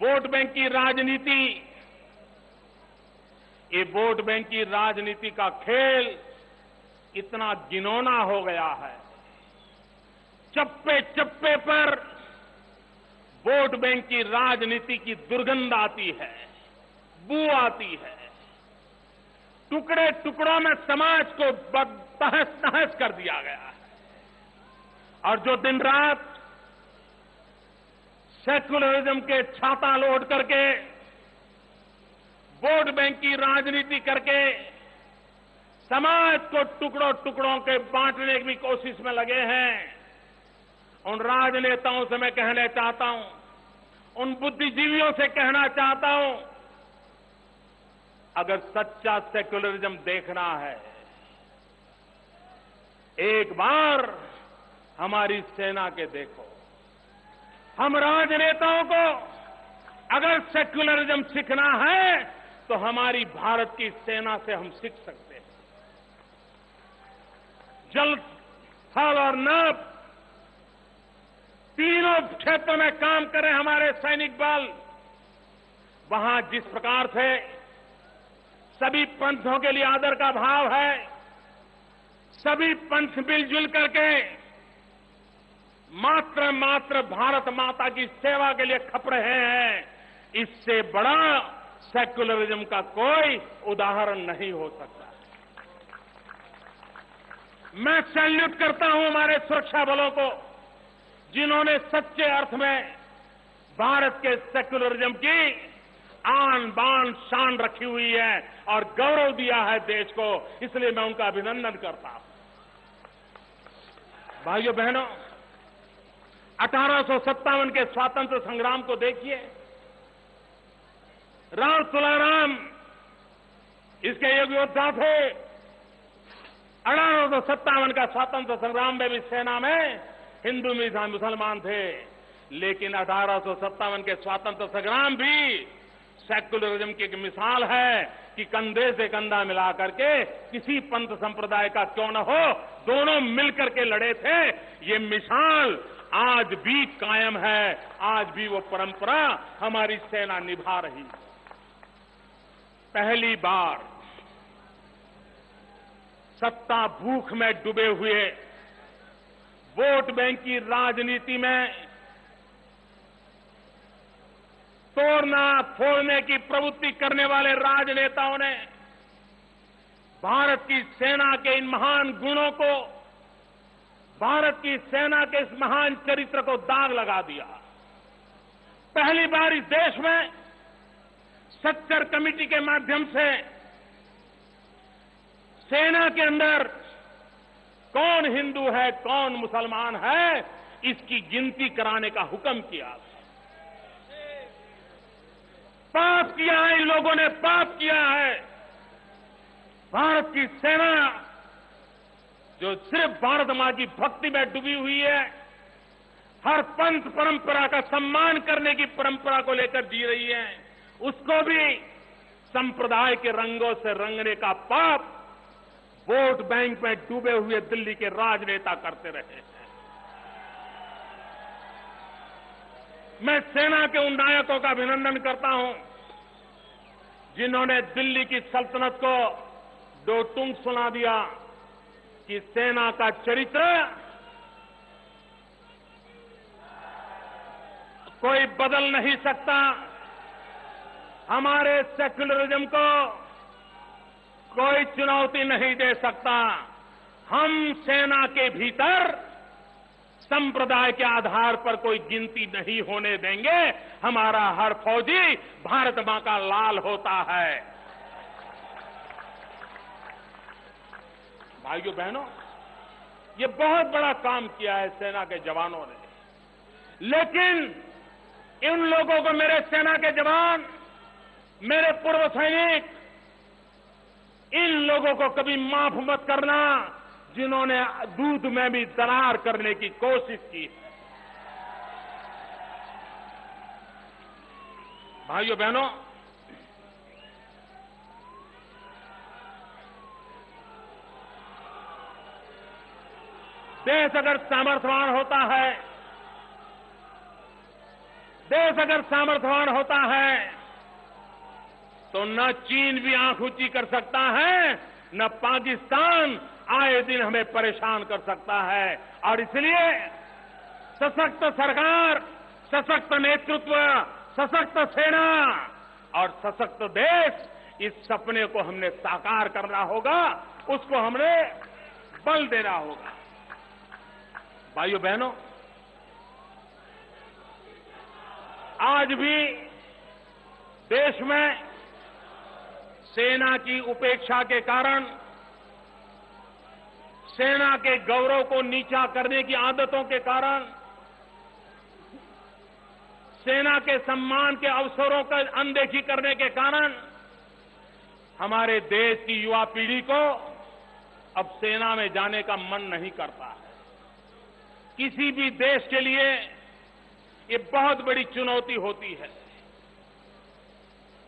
वोट बैंक की राजनीति, ये वोट बैंक की राजनीति का खेल इतना घिनौना हो गया है। चप्पे चप्पे पर वोट बैंक की राजनीति की दुर्गंध आती है, बू आती है। टुकड़े टुकड़ों में समाज को तहस नहस कर दिया गया है। और जो दिन रात सेक्युलरिज्म के छाता लोड करके वोट बैंक की राजनीति करके समाज को टुकड़ों टुकड़ों के बांटने की कोशिश में लगे हैं, उन राजनेताओं से मैं कहना चाहता हूं, उन बुद्धिजीवियों से कहना चाहता हूं, अगर सच्चा सेक्युलरिज्म देखना है, एक बार हमारी सेना के देखो। हम राजनेताओं को अगर सेक्युलरिज्म सीखना है तो हमारी भारत की सेना से हम सीख सकते हैं। जल, थल और नभ तीनों क्षेत्रों में काम करें हमारे सैनिक बल। वहां जिस प्रकार से सभी पंथों के लिए आदर का भाव है, सभी पंथ मिलजुल करके मात्र भारत माता की सेवा के लिए खप रहे हैं, इससे बड़ा सेक्युलरिज्म का कोई उदाहरण नहीं हो सकता। मैं सैल्यूट करता हूं हमारे सुरक्षा बलों को, जिन्होंने सच्चे अर्थ में भारत के सेक्युलरिज्म की आन बान शान रखी हुई है और गौरव दिया है देश को, इसलिए मैं उनका अभिनंदन करता हूं। भाइयों बहनों, 1857 के स्वातंत्र संग्राम को देखिए। राम तुलाराम इसके एक योद्धा थे। 1857 का स्वातंत्र संग्राम में भी सेना में हिंदू मुसलमान थे, लेकिन 1857 के स्वातंत्र संग्राम भी सेक्युलरिज्म की एक मिसाल है कि कंधे से कंधा मिला करके किसी पंथ संप्रदाय का क्यों न हो, दोनों मिलकर के लड़े थे। ये मिसाल आज भी कायम है, आज भी वो परंपरा हमारी सेना निभा रही है। पहली बार सत्ता भूख में डूबे हुए वोट बैंक की राजनीति में तोड़ना फोड़ने की प्रवृत्ति करने वाले राजनेताओं ने भारत की सेना के इन महान गुणों को, भारत की सेना के इस महान चरित्र को दाग लगा दिया। पहली बार इस देश में सच्चर कमेटी के माध्यम से सेना के अंदर कौन हिंदू है कौन मुसलमान है इसकी गिनती कराने का हुक्म किया। पाप किया है, इन लोगों ने पाप किया है। भारत की सेना जो सिर्फ भारत मां की भक्ति में डूबी हुई है, हर पंथ परंपरा का सम्मान करने की परंपरा को लेकर जी रही है, उसको भी संप्रदाय के रंगों से रंगने का पाप वोट बैंक में डूबे हुए दिल्ली के राजनेता करते रहे हैं। मैं सेना के उन नायकों का अभिनंदन करता हूं जिन्होंने दिल्ली की सल्तनत को दो टूंग सुना दिया कि सेना का चरित्र कोई बदल नहीं सकता। हमारे सेक्युलरिज्म को कोई चुनौती नहीं दे सकता। हम सेना के भीतर संप्रदाय के आधार पर कोई गिनती नहीं होने देंगे। हमारा हर फौजी भारत मां का लाल होता है। भाइयों बहनों, ये बहुत बड़ा काम किया है सेना के जवानों ने, लेकिन इन लोगों को, मेरे सेना के जवान, मेरे पूर्व सैनिक, इन लोगों को कभी माफ मत करना जिन्होंने दूध में भी दरार करने की कोशिश की। भाइयों बहनों, देश अगर सामर्थ्यवान होता है, देश अगर सामर्थ्यवान होता है तो न चीन भी आंख ऊंची कर सकता है, न पाकिस्तान आए दिन हमें परेशान कर सकता है। और इसलिए सशक्त सरकार, सशक्त नेतृत्व, सशक्त सेना और सशक्त देश, इस सपने को हमने साकार करना होगा, उसको हमने बल देना होगा। भाइयों बहनों, आज भी देश में सेना की उपेक्षा के कारण, सेना के गौरव को नीचा करने की आदतों के कारण, सेना के सम्मान के अवसरों का अनदेखी करने के कारण हमारे देश की युवा पीढ़ी को अब सेना में जाने का मन नहीं करता है। किसी भी देश के लिए ये बहुत बड़ी चुनौती होती है।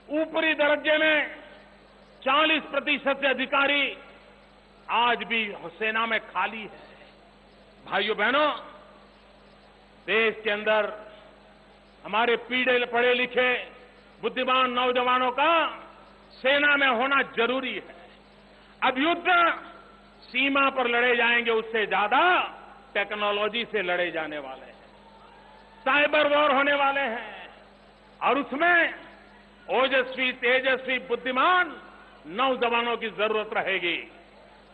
ऊपरी दर्जे में 40% से अधिकारी आज भी सेना में खाली है। भाइयों बहनों, देश के अंदर हमारे पढ़े लिखे बुद्धिमान नौजवानों का सेना में होना जरूरी है। अब युद्ध सीमा पर लड़े जाएंगे, उससे ज्यादा टेक्नोलॉजी से लड़े जाने वाले हैं, साइबर वॉर होने वाले हैं, और उसमें ओजस्वी, तेजस्वी, बुद्धिमान नौजवानों की जरूरत रहेगी।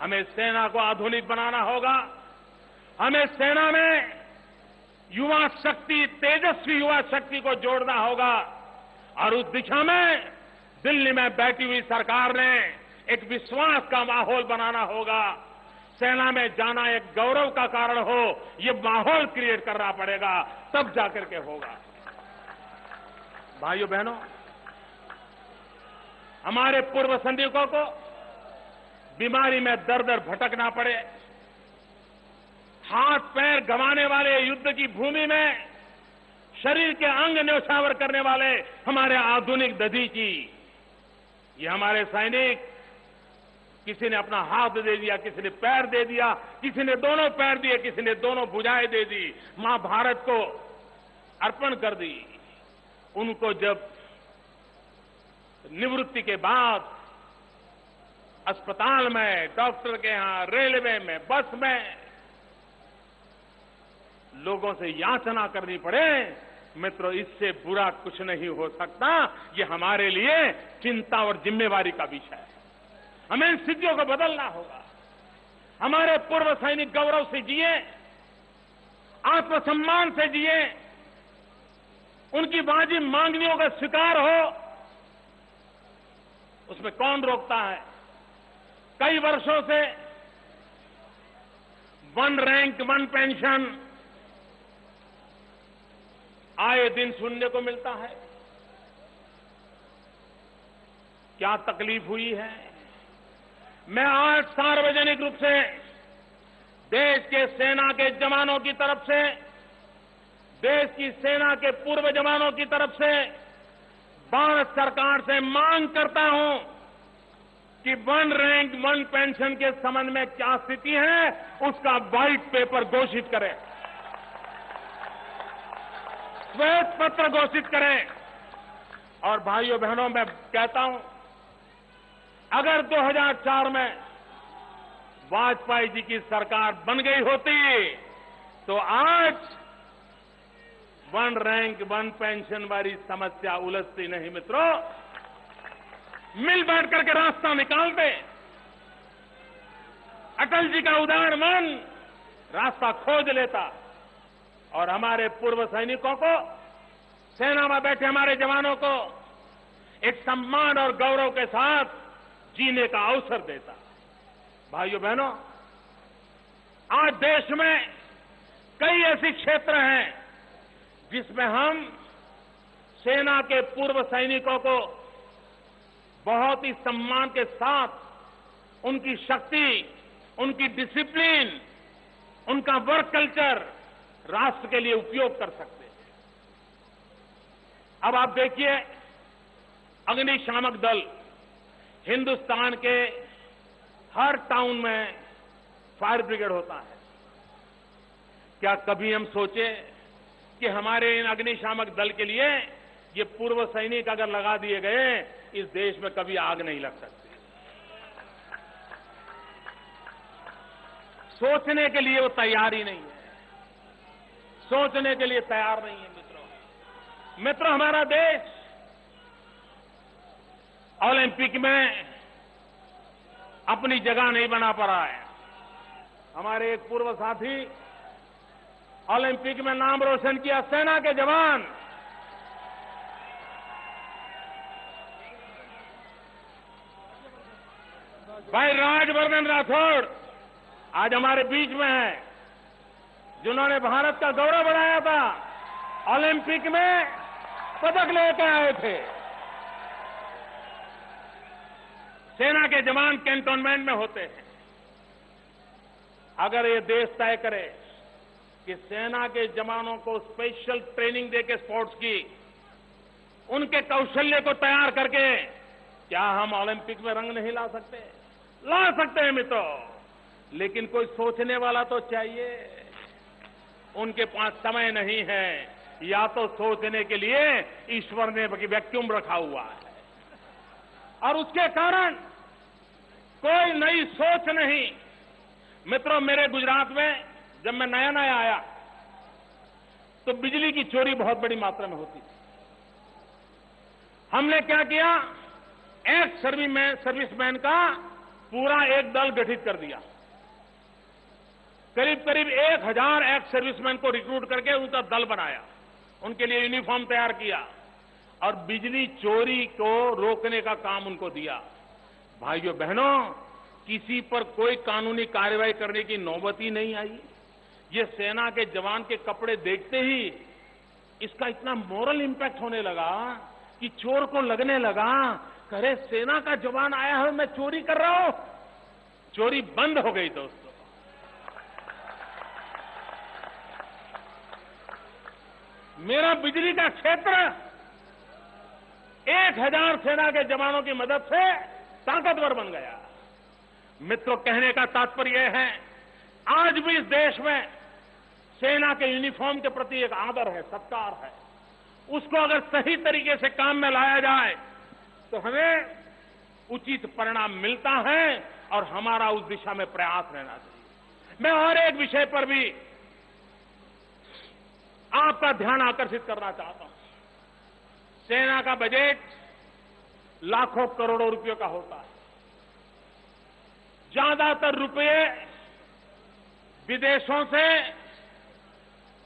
हमें सेना को आधुनिक बनाना होगा। हमें सेना में युवा शक्ति, तेजस्वी युवा शक्ति को जोड़ना होगा, और उस दिशा में दिल्ली में बैठी हुई सरकार ने एक विश्वास का माहौल बनाना होगा। सेना में जाना एक गौरव का कारण हो, ये माहौल क्रिएट करना पड़ेगा, तब जाकर के होगा। भाइयों बहनों, हमारे पूर्व सैनिकों को बीमारी में दर दर भटकना पड़े, हाथ पैर गंवाने वाले, युद्ध की भूमि में शरीर के अंग न्यौछावर करने वाले हमारे आधुनिक दधीची, ये हमारे सैनिक, किसी ने अपना हाथ दे दिया, किसी ने पैर दे दिया, किसी ने दोनों पैर दिए, किसी ने दोनों भुजाएं दे दी, मां भारत को अर्पण कर दी। उनको जब निवृत्ति के बाद अस्पताल में, डॉक्टर के यहां, रेलवे में, बस में लोगों से याचना करनी पड़े, मित्रों, इससे बुरा कुछ नहीं हो सकता। ये हमारे लिए चिंता और जिम्मेवारी का विषय है। हमें इन स्थितियों को बदलना होगा। हमारे पूर्व सैनिक गौरव से जिए, आत्मसम्मान से जिए, उनकी वाजिब मांगनियों का स्वीकार हो, उसमें कौन रोकता है? कई वर्षों से वन रैंक वन पेंशन आए दिन सुनने को मिलता है। क्या तकलीफ हुई है? मैं आज सार्वजनिक रूप से देश के सेना के जवानों की तरफ से, देश की सेना के पूर्व जवानों की तरफ से भारत सरकार से मांग करता हूं कि वन रैंक वन पेंशन के संबंध में क्या स्थिति है, उसका व्हाइट पेपर घोषित करें, श्वेत पत्र घोषित करें। और भाइयों बहनों, मैं कहता हूं, अगर 2004 में वाजपेयी जी की सरकार बन गई होती तो आज वन रैंक वन पेंशन वाली समस्या उलझती नहीं। मित्रों, मिल बैठ करके रास्ता निकालते, अटल जी का उदार मन रास्ता खोज लेता, और हमारे पूर्व सैनिकों को, सेना में बैठे हमारे जवानों को एक सम्मान और गौरव के साथ जीने का अवसर देता। भाइयों बहनों, आज देश में कई ऐसे क्षेत्र हैं जिसमें हम सेना के पूर्व सैनिकों को बहुत ही सम्मान के साथ उनकी शक्ति, उनकी डिसिप्लिन, उनका वर्क कल्चर राष्ट्र के लिए उपयोग कर सकते हैं। अब आप देखिए, अग्निशामक दल हिंदुस्तान के हर टाउन में फायर ब्रिगेड होता है। क्या कभी हम सोचे कि हमारे इन अग्निशामक दल के लिए ये पूर्व सैनिक अगर लगा दिए गए, इस देश में कभी आग नहीं लग सकती? सोचने के लिए वो तैयार ही नहीं है, सोचने के लिए तैयार नहीं है। मित्रों, हमारा देश ओलंपिक में अपनी जगह नहीं बना पा रहा है। हमारे एक पूर्व साथी ओलंपिक में नाम रोशन किया, सेना के जवान भाई राजवर्धन राठौड़ आज हमारे बीच में है, जिन्होंने भारत का गौरव बढ़ाया था, ओलंपिक में पदक लेकर आए थे। सेना के जवान कैंटोनमेंट में होते हैं। अगर ये देश तय करे कि सेना के जवानों को स्पेशल ट्रेनिंग देके स्पोर्ट्स की, उनके कौशल्य को तैयार करके, क्या हम ओलंपिक में रंग नहीं ला सकते? ला सकते हैं मित्रों, लेकिन कोई सोचने वाला तो चाहिए। उनके पास समय नहीं है, या तो सोचने के लिए ईश्वर ने वैक्यूम रखा हुआ है और उसके कारण कोई नई सोच नहीं। मित्रों, मेरे गुजरात में जब मैं नया नया आया तो बिजली की चोरी बहुत बड़ी मात्रा में होती थी। हमने क्या किया, एक्स सर्विसमैन का पूरा एक दल गठित कर दिया। करीब करीब 1000 एक्स सर्विसमैन को रिक्रूट करके उनका दल बनाया, उनके लिए यूनिफॉर्म तैयार किया और बिजली चोरी को रोकने का काम उनको दिया। भाइयों बहनों, किसी पर कोई कानूनी कार्रवाई करने की नौबत ही नहीं आई। ये सेना के जवान के कपड़े देखते ही इसका इतना मोरल इंपैक्ट होने लगा कि चोर को लगने लगा, अरे सेना का जवान आया है, मैं चोरी कर रहा हूं। चोरी बंद हो गई दोस्तों। मेरा बिजली का क्षेत्र 1000 सेना के जवानों की मदद से ताकतवर बन गया। मित्रों, कहने का तात्पर्य यह है, आज भी इस देश में सेना के यूनिफॉर्म के प्रति एक आदर है, सत्कार है। उसको अगर सही तरीके से काम में लाया जाए तो हमें उचित परिणाम मिलता है और हमारा उस दिशा में प्रयास रहना चाहिए। मैं और एक विषय पर भी आपका ध्यान आकर्षित करना चाहता हूं। सेना का बजट लाखों करोड़ों रुपयों का होता है। ज्यादातर रुपये विदेशों से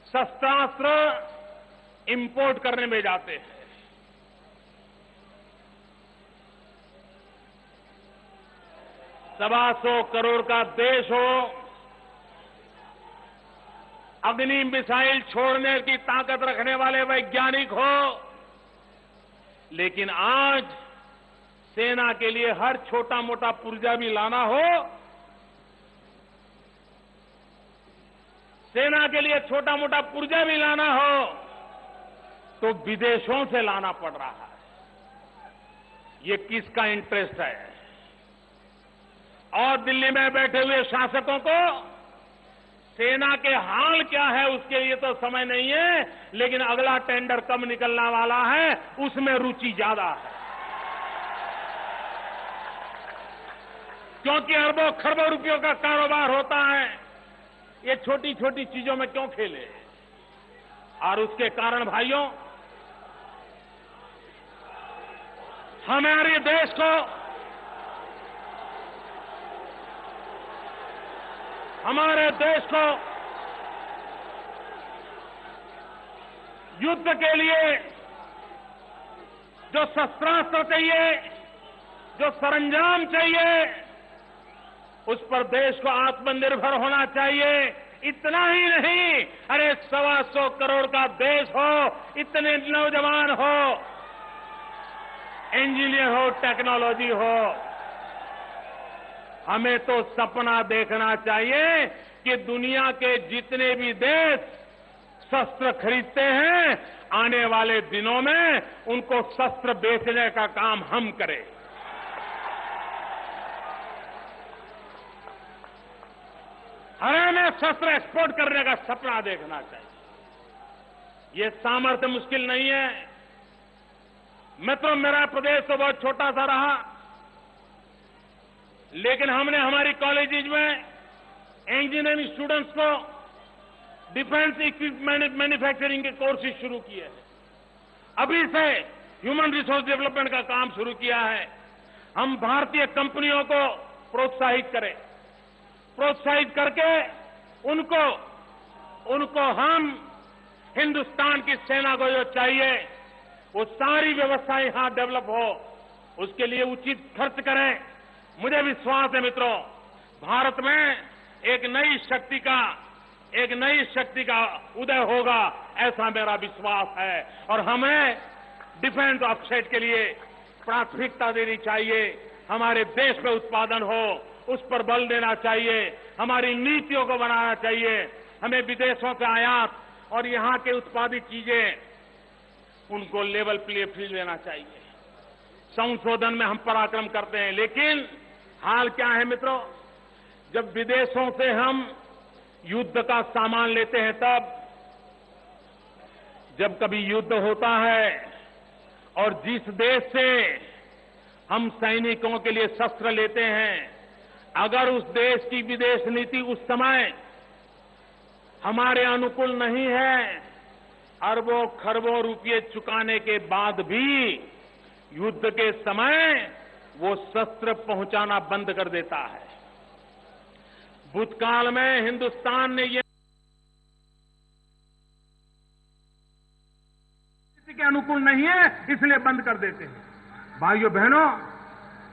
शस्त्रास्त्र इंपोर्ट करने में जाते हैं। ₹125 करोड़ का देश हो, अग्नि मिसाइल छोड़ने की ताकत रखने वाले वैज्ञानिक हो, लेकिन आज सेना के लिए हर छोटा मोटा पुर्जा भी लाना हो, सेना के लिए छोटा मोटा पुर्जा भी लाना हो तो विदेशों से लाना पड़ रहा है। ये किसका इंटरेस्ट है? और दिल्ली में बैठे हुए शासकों को सेना के हाल क्या है उसके लिए तो समय नहीं है, लेकिन अगला टेंडर कब निकलने वाला है उसमें रुचि ज्यादा है। क्योंकि अरबों खरबों रुपयों का कारोबार होता है, ये छोटी छोटी चीजों में क्यों खेले? और उसके कारण भाइयों, हमारे देश को युद्ध के लिए जो शस्त्रास्त्र चाहिए, जो सरंजाम चाहिए, उस पर देश को आत्मनिर्भर होना चाहिए। इतना ही नहीं, अरे 125 करोड़ का देश हो, इतने नौजवान हो, इंजीनियर हो, टेक्नोलॉजी हो, हमें तो सपना देखना चाहिए कि दुनिया के जितने भी देश शस्त्र खरीदते हैं, आने वाले दिनों में उनको शस्त्र बेचने का काम हम करें। हमें शस्त्र एक्सपोर्ट करने का सपना देखना चाहिए। ये सामर्थ्य मुश्किल नहीं है। मित्रों, मेरा प्रदेश तो बहुत छोटा सा रहा, लेकिन हमने हमारी कॉलेजेज में इंजीनियरिंग स्टूडेंट्स को डिफेंस इक्विपमेंट मैन्युफैक्चरिंग के कोर्सेज शुरू किए हैं। अभी से ह्यूमन रिसोर्स डेवलपमेंट का काम शुरू किया है। हम भारतीय कंपनियों को प्रोत्साहित करें, प्रोत्साहित करके उनको हम हिंदुस्तान की सेना को जो चाहिए वो सारी व्यवस्थाएं यहां डेवलप हो, उसके लिए उचित खर्च करें। मुझे विश्वास है मित्रों, भारत में एक नई शक्ति का उदय होगा, ऐसा मेरा विश्वास है। और हमें डिफेंस ऑफसेट के लिए प्राथमिकता देनी चाहिए। हमारे देश में उत्पादन हो, उस पर बल देना चाहिए। हमारी नीतियों को बनाना चाहिए। हमें विदेशों से आयात और यहां के उत्पादित चीजें उनको लेवल प्ले फील्ड देना चाहिए। संशोधन में हम पराक्रम करते हैं, लेकिन हाल क्या है मित्रों, जब विदेशों से हम युद्ध का सामान लेते हैं, तब जब कभी युद्ध होता है और जिस देश से हम सैनिकों के लिए शस्त्र लेते हैं, अगर उस देश की विदेश नीति उस समय हमारे अनुकूल नहीं है, अरबों खरबों रुपये चुकाने के बाद भी युद्ध के समय वो शस्त्र पहुंचाना बंद कर देता है। भूतकाल में हिंदुस्तान ने ये के अनुकूल नहीं है, इसलिए बंद कर देते हैं। भाइयों बहनों,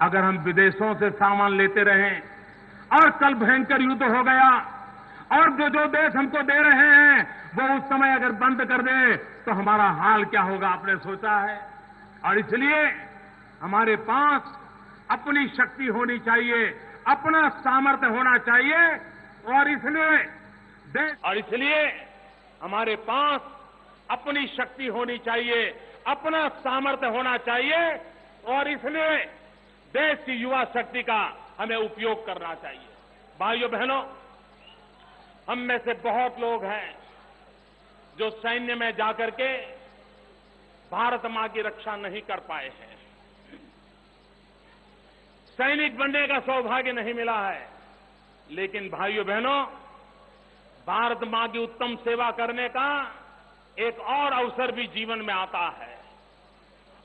अगर हम विदेशों से सामान लेते रहें और कल भयंकर युद्ध हो गया और जो देश हमको दे रहे हैं वो उस समय अगर बंद कर दे तो हमारा हाल क्या होगा, आपने सोचा है? और इसलिए हमारे पास अपनी शक्ति होनी चाहिए, अपना सामर्थ्य होना चाहिए। और इसलिए हमारे पास अपनी शक्ति होनी चाहिए, अपना सामर्थ्य होना चाहिए। और इसलिए देश की युवा शक्ति का हमें उपयोग करना चाहिए। भाइयों बहनों, हम में से बहुत लोग हैं जो सैन्य में जाकर के भारत मां की रक्षा नहीं कर पाए हैं। सैनिक बनने का सौभाग्य नहीं मिला है, लेकिन भाइयों बहनों, भारत मां की उत्तम सेवा करने का एक और अवसर भी जीवन में आता है,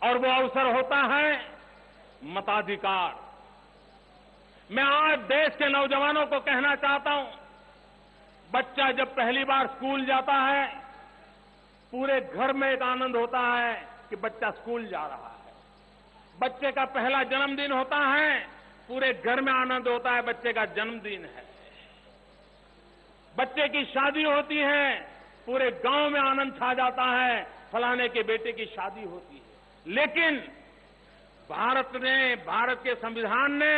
और वो अवसर होता है मताधिकार। मैं आज देश के नौजवानों को कहना चाहता हूं, बच्चा जब पहली बार स्कूल जाता है, पूरे घर में एक आनंद होता है कि बच्चा स्कूल जा रहा है। बच्चे का पहला जन्मदिन होता है, पूरे घर में आनंद होता है, बच्चे का जन्मदिन है। बच्चे की शादी होती है, पूरे गांव में आनंद छा जाता है, फलाने के बेटे की शादी होती है। लेकिन भारत के संविधान ने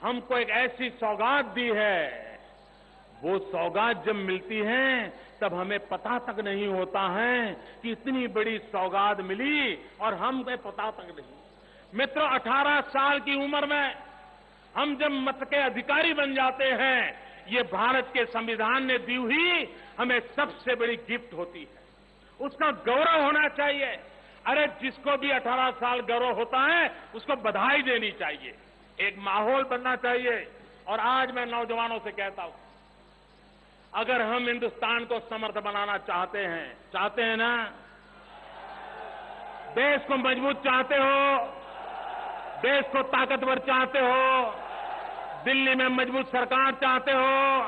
हमको एक ऐसी सौगात दी है, वो सौगात जब मिलती है तब हमें पता तक नहीं होता है कि इतनी बड़ी सौगात मिली और हमें पता तक नहीं। मित्रों, 18 साल की उम्र में हम जब मत के अधिकारी बन जाते हैं, ये भारत के संविधान ने दी हुई हमें सबसे बड़ी गिफ्ट होती है। उसका गौरव होना चाहिए। अरे जिसको भी 18 साल गौरव होता है उसको बधाई देनी चाहिए, एक माहौल बनना चाहिए। और आज मैं नौजवानों से कहता हूं, अगर हम हिंदुस्तान को समर्थ बनाना चाहते हैं ना, देश को मजबूत चाहते हो, देश को ताकतवर चाहते हो, दिल्ली में मजबूत सरकार चाहते हो,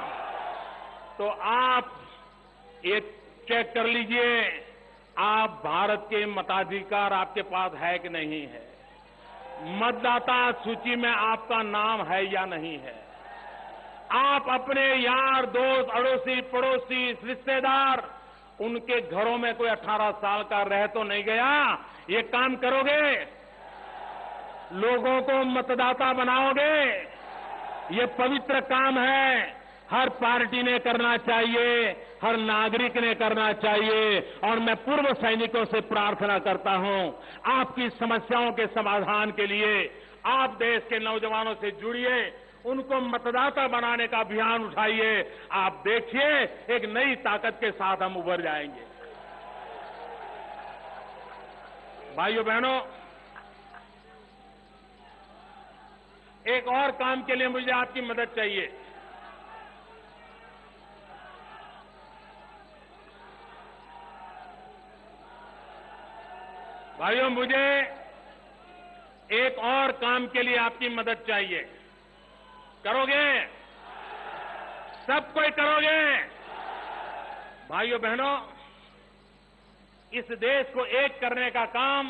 तो आप एक चेक कर लीजिए, आप भारत के मताधिकार आपके पास है कि नहीं है, मतदाता सूची में आपका नाम है या नहीं है। आप अपने यार दोस्त, अड़ोसी पड़ोसी रिश्तेदार, उनके घरों में कोई 18 साल का रह तो नहीं गया, ये काम करोगे? लोगों को मतदाता बनाओगे? ये पवित्र काम है, हर पार्टी ने करना चाहिए, हर नागरिक ने करना चाहिए। और मैं पूर्व सैनिकों से प्रार्थना करता हूं, आपकी समस्याओं के समाधान के लिए आप देश के नौजवानों से जुड़िए, उनको मतदाता बनाने का अभियान उठाइए। आप देखिए, एक नई ताकत के साथ हम उभर जाएंगे। भाइयों बहनों, एक और काम के लिए मुझे आपकी मदद चाहिए। भाइयों, मुझे एक और काम के लिए आपकी मदद चाहिए। करोगे? सब कोई करोगे? भाइयों बहनों, इस देश को एक करने का काम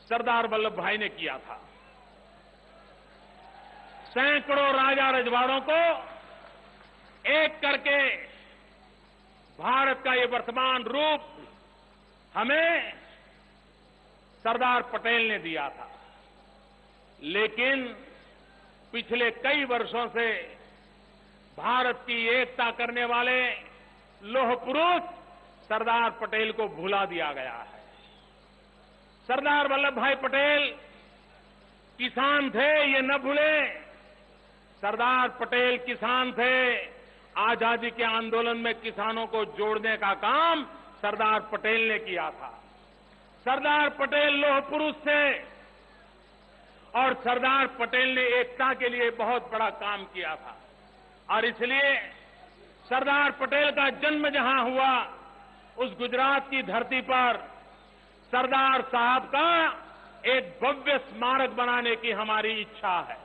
सरदार वल्लभ भाई ने किया था। सैकड़ों राजा रजवाड़ों को एक करके भारत का ये वर्तमान रूप हमें सरदार पटेल ने दिया था। लेकिन पिछले कई वर्षों से भारत की एकता करने वाले लौह पुरुष सरदार पटेल को भुला दिया गया है। सरदार वल्लभ भाई पटेल किसान थे, ये न भूले। सरदार पटेल किसान थे। आजादी के आंदोलन में किसानों को जोड़ने का काम सरदार पटेल ने किया था। सरदार पटेल लौह पुरुष थे और सरदार पटेल ने एकता के लिए बहुत बड़ा काम किया था। और इसलिए सरदार पटेल का जन्म जहां हुआ, उस गुजरात की धरती पर सरदार साहब का एक भव्य स्मारक बनाने की हमारी इच्छा है।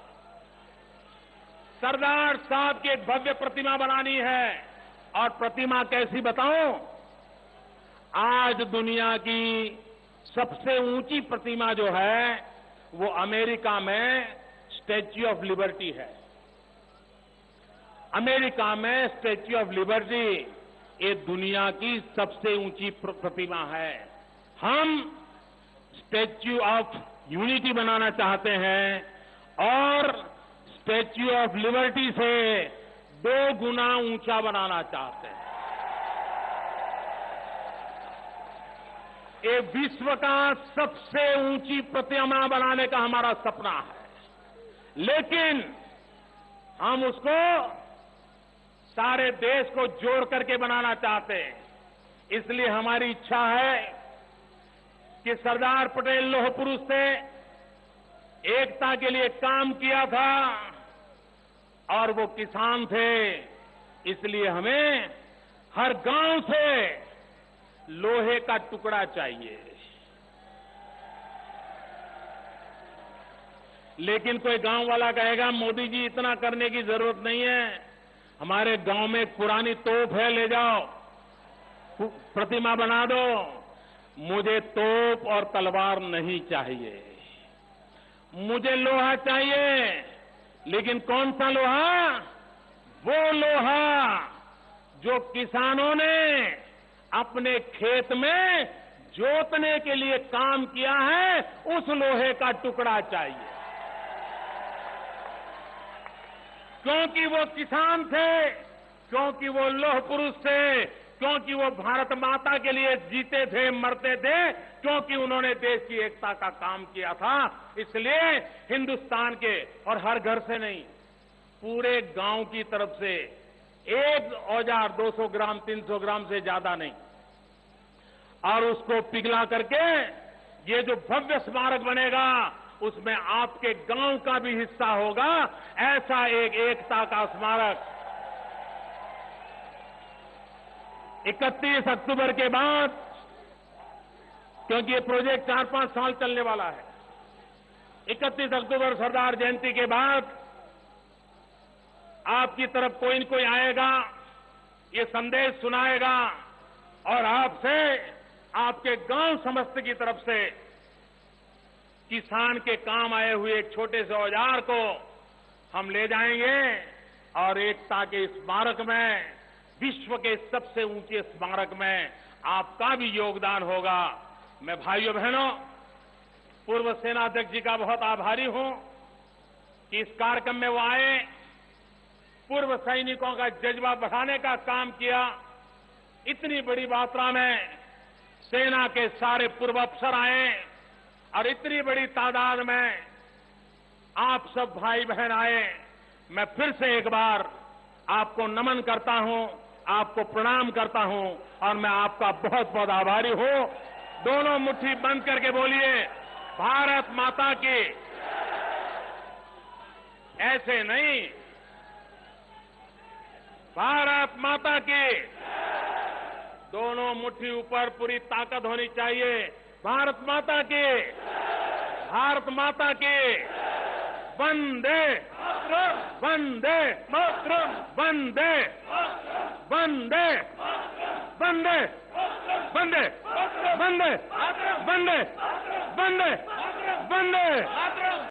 सरदार साहब की एक भव्य प्रतिमा बनानी है। और प्रतिमा कैसी बताऊं? आज दुनिया की सबसे ऊंची प्रतिमा जो है वो अमेरिका में स्टैच्यू ऑफ लिबर्टी है। अमेरिका में स्टैच्यू ऑफ लिबर्टी ये दुनिया की सबसे ऊंची प्रतिमा है। हम स्टैच्यू ऑफ यूनिटी बनाना चाहते हैं और स्टैच्यू ऑफ लिबर्टी से 2 गुना ऊंचा बनाना चाहते हैं। ये विश्व का सबसे ऊंची प्रतिमा बनाने का हमारा सपना है। लेकिन हम उसको सारे देश को जोड़ करके बनाना चाहते हैं। इसलिए हमारी इच्छा है कि सरदार पटेल लौह पुरुष थे, एकता के लिए काम किया था और वो किसान थे। इसलिए हमें हर गांव से लोहे का टुकड़ा चाहिए। लेकिन कोई गांव वाला कहेगा मोदी जी इतना करने की जरूरत नहीं है, हमारे गांव में एक पुरानी तोप है, ले जाओ प्रतिमा बना दो। मुझे तोप और तलवार नहीं चाहिए, मुझे लोहा चाहिए। लेकिन कौन सा लोहा? वो लोहा जो किसानों ने अपने खेत में जोतने के लिए काम किया है, उस लोहे का टुकड़ा चाहिए। क्योंकि वो किसान थे, क्योंकि वो लौह पुरुष थे, क्योंकि वो भारत माता के लिए जीते थे, मरते थे, क्योंकि उन्होंने देश की एकता का काम किया था। इसलिए हिंदुस्तान के, और हर घर से नहीं, पूरे गांव की तरफ से एक औजार 200 ग्राम 300 ग्राम से ज्यादा नहीं, और उसको पिघला करके ये जो भव्य स्मारक बनेगा उसमें आपके गांव का भी हिस्सा होगा। ऐसा एक एकता का स्मारक 31 अक्टूबर के बाद, क्योंकि ये प्रोजेक्ट 4-5 साल चलने वाला है, 31 अक्टूबर सरदार जयंती के बाद आपकी तरफ कोई न कोई आएगा, ये संदेश सुनाएगा और आपसे, आपके गांव समस्त की तरफ से किसान के काम आए हुए एक छोटे से औजार को हम ले जाएंगे और एकता के स्मारक में, विश्व के सबसे ऊंचे स्मारक में आपका भी योगदान होगा। मैं भाइयों बहनों, पूर्व सेनाध्यक्ष जी का बहुत आभारी हूं कि इस कार्यक्रम में वो आए, पूर्व सैनिकों का जज्बा बढ़ाने का काम किया। इतनी बड़ी मात्रा में सेना के सारे पूर्व अफसर आए और इतनी बड़ी तादाद में आप सब भाई बहन आए। मैं फिर से एक बार आपको नमन करता हूं, आपको प्रणाम करता हूं और मैं आपका बहुत बहुत आभारी हूं। दोनों मुट्ठी बंद करके बोलिए, भारत माता की। ऐसे नहीं, भारत माता की। दोनों मुट्ठी ऊपर, पूरी ताकत होनी चाहिए। भारत माता की। भारत माता की वंदे वंदे वंदे वंदे वंदे वंदे वंदे वंदे वंदे वंदे